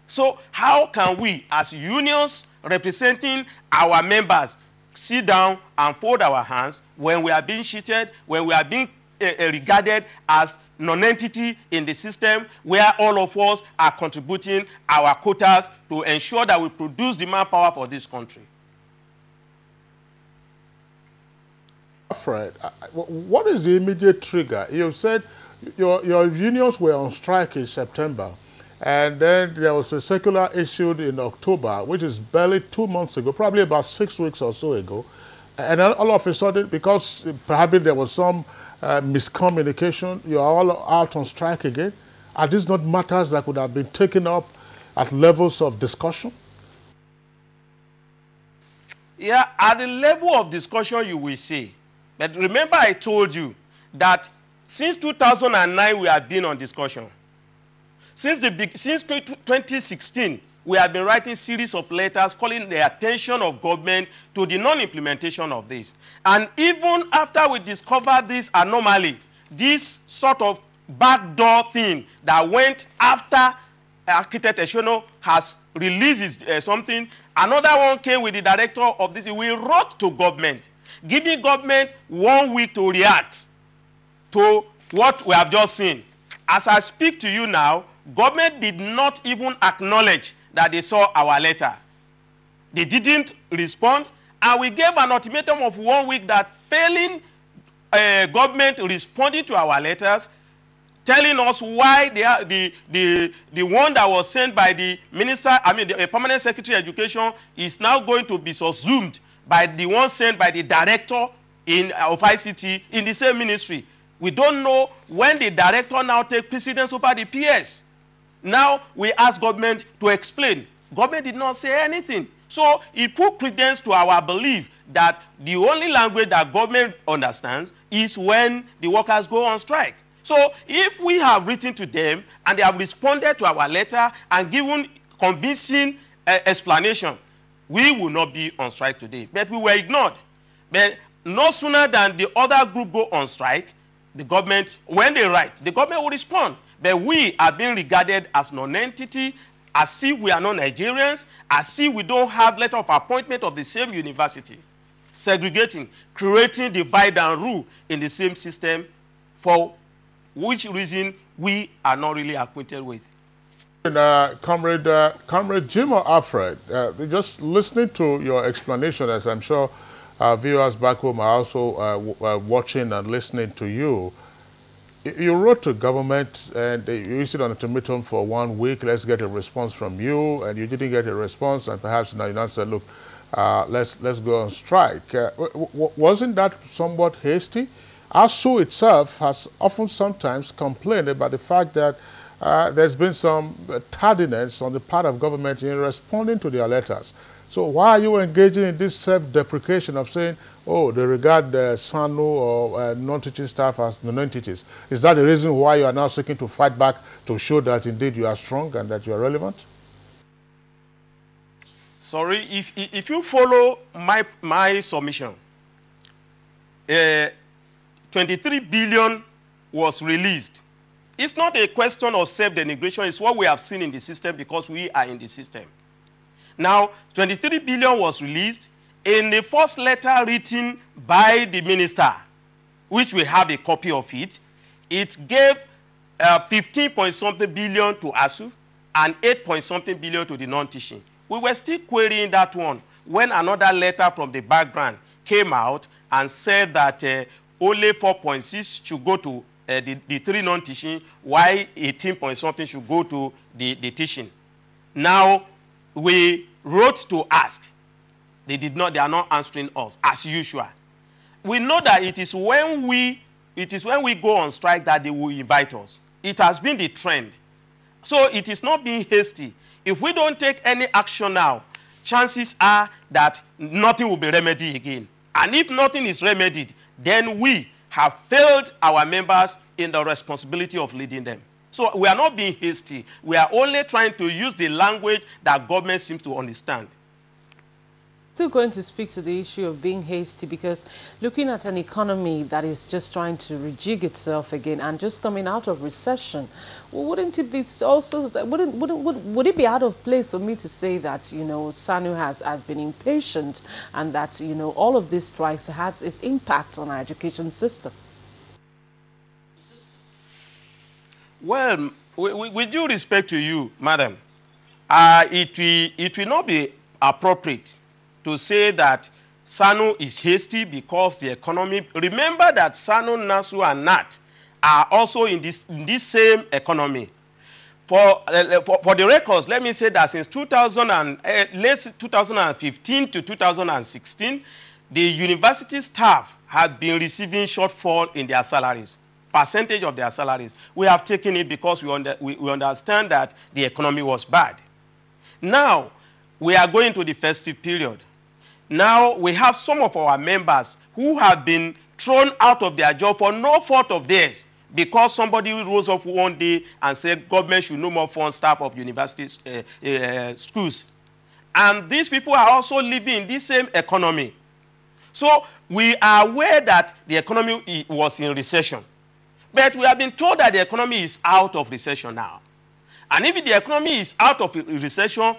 So how can we, as unions representing our members, sit down and fold our hands when we are being cheated, when we are being regarded as non-entity in the system, where all of us are contributing our quotas to ensure that we produce the manpower for this country? Fred, what is the immediate trigger? You said your unions were on strike in September, and then there was a circular issued in October, which is barely 2 months ago, probably about 6 weeks or so ago. And then all of a sudden, because perhaps there was some miscommunication, you're all out on strike again. Are these not matters that could have been taken up at levels of discussion? Yeah, at the level of discussion, you will say. But remember I told you that since 2009, we have been on discussion. Since 2016, we have been writing series of letters calling the attention of government to the non-implementation of this. And even after we discovered this anomaly, this sort of backdoor thing that went after Architect Eshono has released something, another one came with the director of this. We wrote to government, giving government 1 week to react to what we have just seen. As I speak to you now, government did not even acknowledge that they saw our letter. They didn't respond, and we gave an ultimatum of 1 week that failing government responding to our letters, telling us why they are the one that was sent by the minister, the permanent secretary of education, is now going to be subsumed by the one sent by the director of ICT in the same ministry. We don't know when the director now takes precedence over the PS. Now we ask government to explain. Government did not say anything. So it put credence to our belief that the only language that government understands is when the workers go on strike. So if we have written to them and they have responded to our letter and given convincing explanation, we will not be on strike today. But we were ignored. But no sooner than the other group go on strike, the government, when they write, the government will respond. But we are being regarded as non-entity, as if we are not Nigerians, as if we don't have letter of appointment of the same university. Segregating, creating divide and rule in the same system, for which reason we are not really acquainted with. Comrade Jim or Alfred, just listening to your explanation, as I'm sure viewers back home are also watching and listening to you. You wrote to government and you used it on a ultimatum for 1 week, let's get a response from you, and you didn't get a response, and perhaps now you now said, look, let's go on strike. Wasn't that somewhat hasty? ASU itself has often sometimes complained about the fact that there's been some tardiness on the part of government in responding to their letters. So why are you engaging in this self-deprecation of saying, oh, they regard SANU or non-teaching staff as non-entities? Is that the reason why you are now seeking to fight back to show that indeed you are strong and that you are relevant? Sorry, if you follow my submission, 23 billion was released. It's not a question of self-denigration. It's what we have seen in the system because we are in the system. Now, 23 billion was released in the first letter written by the minister, which we have a copy of it. It gave 15-point-something billion to ASU and 8-point-something billion to the non-teaching. We were still querying that one when another letter from the background came out and said that only 4.6 should go to the 3 non-teaching, while 18-point-something should go to the teaching. Now, we wrote to ask. They are not answering us, as usual. We know that it is when we go on strike that they will invite us. It has been the trend. So it is not being hasty. If we don't take any action now, chances are that nothing will be remedied again. And if nothing is remedied, then we have failed our members in the responsibility of leading them. So we are not being hasty. We are only trying to use the language that government seems to understand. Still going to speak to the issue of being hasty, because looking at an economy that is just trying to rejig itself again and just coming out of recession, wouldn't it be also, would it be out of place for me to say that, you know, SANU has been impatient and that, you know, all of these strikes has its impact on our education system? Well, with due respect to you, madam, it will not be appropriate to say that SANU is hasty because the economy. Remember that SANU, NASU, and NAT are also in this same economy. For the records, let me say that since 2015 to 2016, the university staff have been receiving shortfall in their salaries, percentage of their salaries. We have taken it because we understand that the economy was bad. Now, we are going to the festive period. Now we have some of our members who have been thrown out of their job for no fault of theirs, because somebody rose up one day and said government should no more fund staff of universities, schools. And these people are also living in this same economy. So we are aware that the economy was in recession. But we have been told that the economy is out of recession now. And if the economy is out of recession,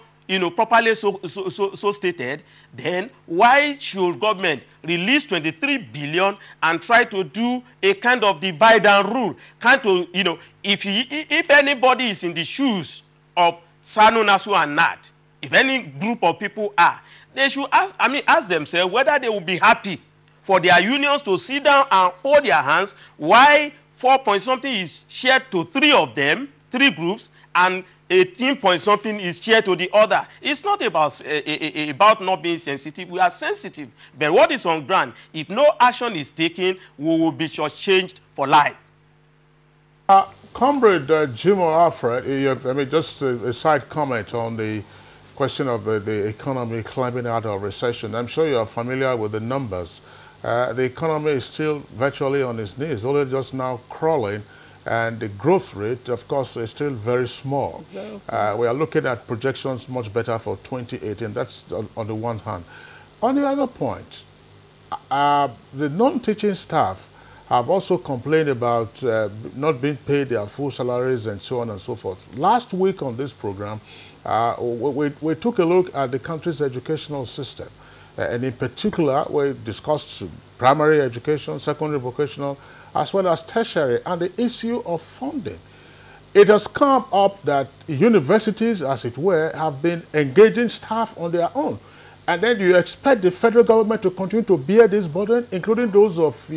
properly so stated, then why should government release 23 billion and try to do a kind of divide and rule? If anybody is in the shoes of Sanu, Nasu, and Nat, if any group of people are, they should ask themselves whether they will be happy for their unions to sit down and fold their hands, why 4 point something is shared to 3 of them, 3 groups, and 18 point something is shared to the other. It's not about not being sensitive. We are sensitive. But what is on ground, if no action is taken, we will be shortchanged for life. Comrade Jimo Alfred, just a side comment on the question of the economy climbing out of recession. I'm sure you are familiar with the numbers. The economy is still virtually on its knees, only just now crawling. And the growth rate, of course, is still very small. We are looking at projections much better for 2018. That's on the one hand. On the other point, the non-teaching staff have also complained about not being paid their full salaries and so on and so forth. Last week on this program, we took a look at the country's educational system. And in particular, we discussed primary education, secondary vocational, as well as tertiary, and the issue of funding. It has come up that universities, as it were, have been engaging staff on their own. And then you expect the federal government to continue to bear this burden, including those of,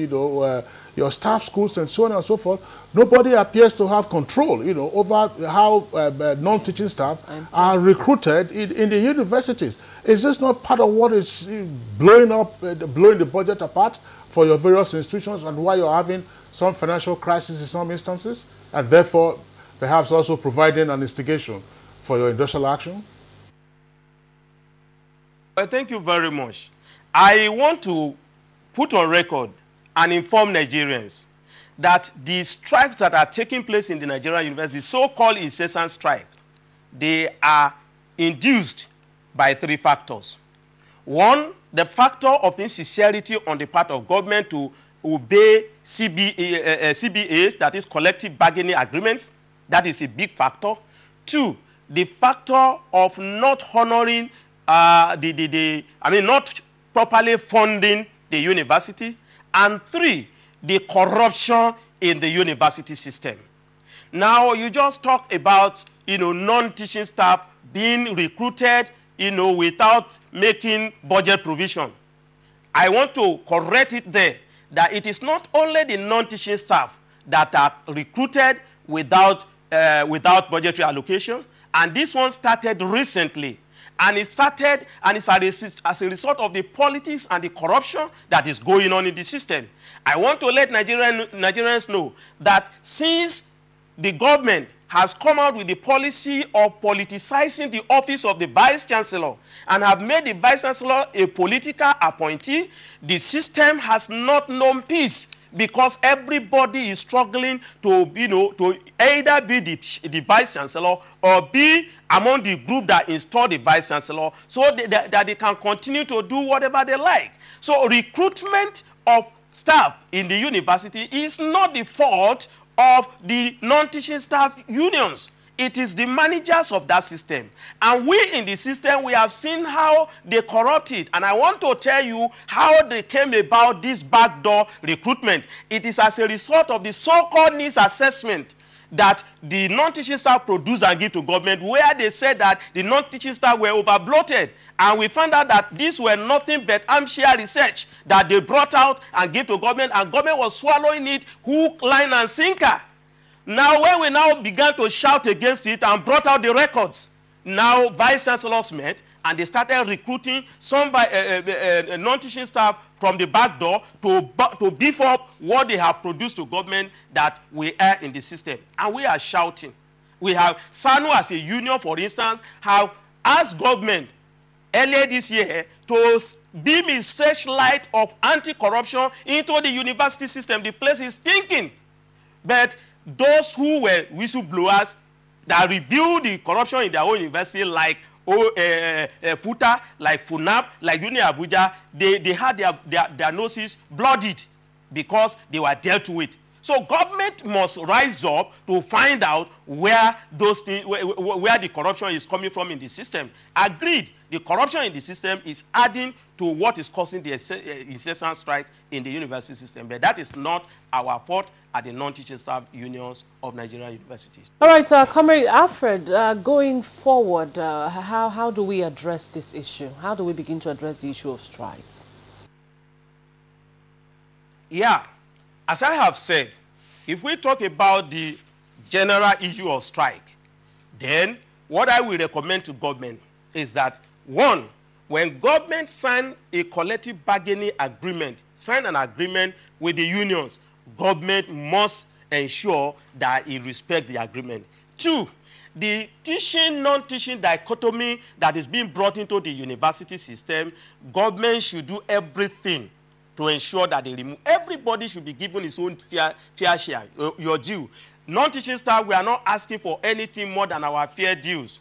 your staff schools and so on and so forth. Nobody appears to have control, over how non-teaching staff are recruited in the universities. Is this not part of what is blowing the budget apart for your various institutions, and why you're having some financial crisis in some instances, and therefore perhaps also providing an instigation for your industrial action? Thank you very much. I want to put on record and inform Nigerians that the strikes that are taking place in the Nigerian university, so-called incessant strike, they are induced by 3 factors. One, the factor of insincerity on the part of government to obey CBAs, that is collective bargaining agreements. That is a big factor. 2, the factor of not honoring, not properly funding the university. And 3, the corruption in the university system. Now, you just talk about, non-teaching staff being recruited, without making budget provision. I want to correct it there, that it is not only the non-teaching staff that are recruited without budgetary allocation, and this one started recently. And it started, and it's as a result of the politics and the corruption that is going on in the system. I want to let Nigerians know that since the government has come out with the policy of politicizing the office of the Vice Chancellor and have made the Vice Chancellor a political appointee, the system has not known peace, because everybody is struggling to, to either be the Vice Chancellor or be among the group that installed the Vice Chancellor, so that they can continue to do whatever they like. So recruitment of staff in the university is not the fault of the non-teaching staff unions. It is the managers of that system. And we in the system, we have seen how they corrupt it. And I want to tell you how they came about this backdoor recruitment. It is as a result of the so-called needs assessment that the non-teaching staff produce and give to government, where they said that the non-teaching staff were overbloated. And we found out that these were nothing but armchair research that they brought out and gave to government, and government was swallowing it hook, line, and sinker. Now, when we now began to shout against it and brought out the records, now Vice Chancellors met and they started recruiting some non-teaching staff from the back door to beef up what they have produced to government that we are in the system. And we are shouting. We have SANU as a union, for instance, have asked government earlier this year to beam a searchlight of anti-corruption into the university system. The place is stinking. But those who were whistleblowers that revealed the corruption in their own university, like FUTA, like FUNAP, like Uni Abuja, they had their noses bloodied because they were dealt with. So government must rise up to find out where those things, where the corruption is coming from in the system. Agreed, the corruption in the system is adding to what is causing the incessant strike in the university system. But that is not our fault at the non-teaching staff unions of Nigerian universities. All right, Comrade Alfred, going forward, how do we address this issue? How do we begin to address the issue of strikes? Yeah. As I have said, if we talk about the general issue of strike, then what I will recommend to government is that, one, when government sign a collective bargaining agreement, sign an agreement with the unions, government must ensure that it respects the agreement. Two, the teaching, non-teaching dichotomy that is being brought into the university system, government should do everything to ensure that they remove. Everybody should be given his own fair share, your due. Non-teaching staff, we are not asking for anything more than our fair dues.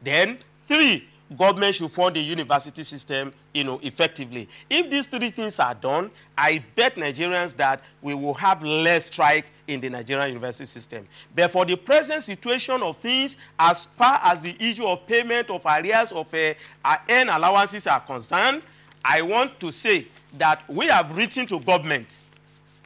Then, three, government should fund the university system, effectively. If these three things are done, I bet Nigerians that we will have less strike in the Nigerian university system. But for the present situation of things, as far as the issue of payment of arrears of earned allowances are concerned, I want to say that we have written to government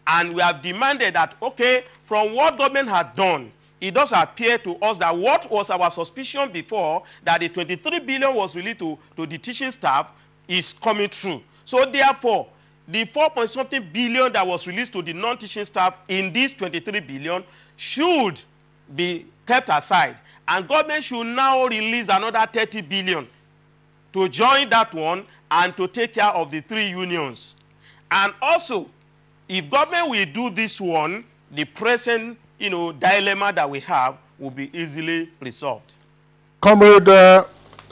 and we have demanded that, okay, from what government had done, it does appear to us that what was our suspicion before, that the 23 billion was released to the teaching staff, is coming true. So therefore, the 4-point-something billion that was released to the non-teaching staff in this 23 billion should be kept aside. And government should now release another 30 billion to join that one and to take care of the three unions. And also, if government will do this one, the present, dilemma that we have will be easily resolved. Comrade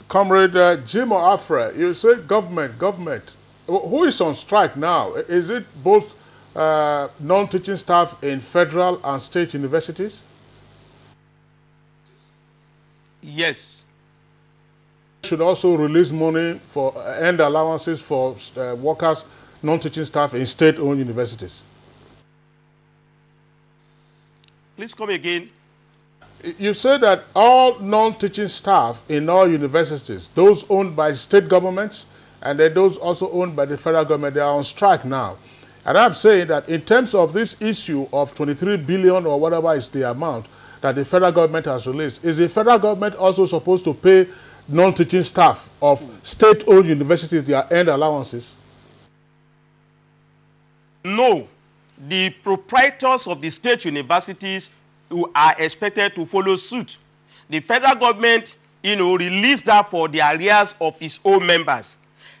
Jimo Afre, you say government. Who is on strike now? Is it both non-teaching staff in federal and state universities? Yes. Should also release money for earned allowances for workers, non-teaching staff in state-owned universities. Please come again. You say that all non-teaching staff in all universities, those owned by state governments and then those also owned by the federal government, they are on strike now. And I'm saying that in terms of this issue of 23 billion or whatever is the amount that the federal government has released, is the federal government also supposed to pay non-teaching staff of state-owned universities their earned allowances? No. The proprietors of the state universities who are expected to follow suit. The federal government, released that for the arrears of its own members.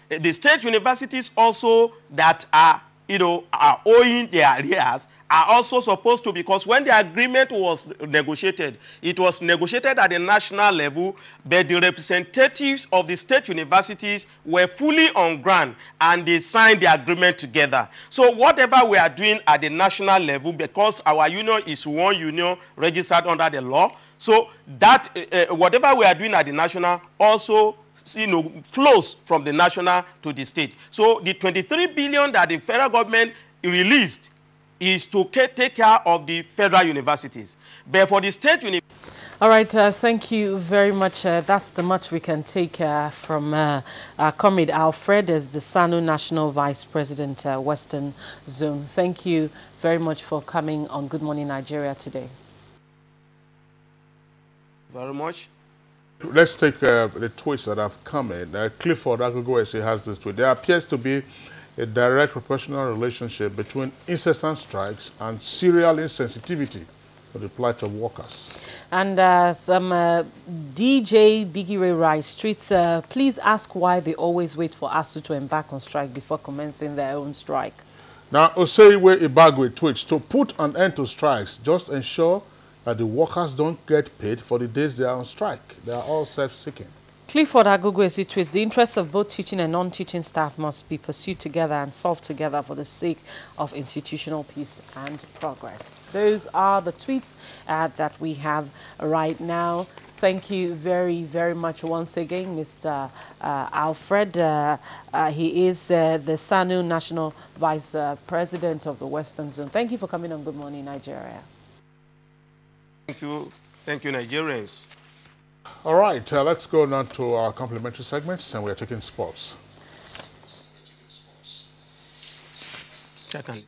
The state universities also that are, are owing their arrears are also supposed to, because when the agreement was negotiated, it was negotiated at the national level, but the representatives of the state universities were fully on ground and they signed the agreement together. So whatever we are doing at the national level, because our union is one union registered under the law, so that whatever we are doing at the national also flows from the national to the state. So the 23 billion that the federal government released is to take care of the federal universities. But for the state universities... All right, thank you very much. That's the much we can take from Comrade Alfred as the SANU National Vice President, Western Zone. Thank you very much for coming on Good Morning Nigeria today. Very much. Let's take the tweets that have come in. Clifford Agogoese has this tweet. There appears to be a direct proportional relationship between incessant strikes and serial insensitivity to the plight of workers. And some DJ Biggie Ray Rice streets, please ask why they always wait for ASU to embark on strike before commencing their own strike. Now, Oseiwe Ibagwe tweets, to put an end to strikes, just ensure that the workers don't get paid for the days they are on strike. They are all self-seeking. Clifford Agugwesi tweets, the interests of both teaching and non-teaching staff must be pursued together and solved together for the sake of institutional peace and progress. Those are the tweets that we have right now. Thank you very, very much once again, Mr. Alfred. He is the SANU National Vice President of the Western Zone. Thank you for coming on Good Morning, Nigeria. Thank you. Thank you, Nigerians. All right, let's go now to our complimentary segments, and we are taking sports. Second.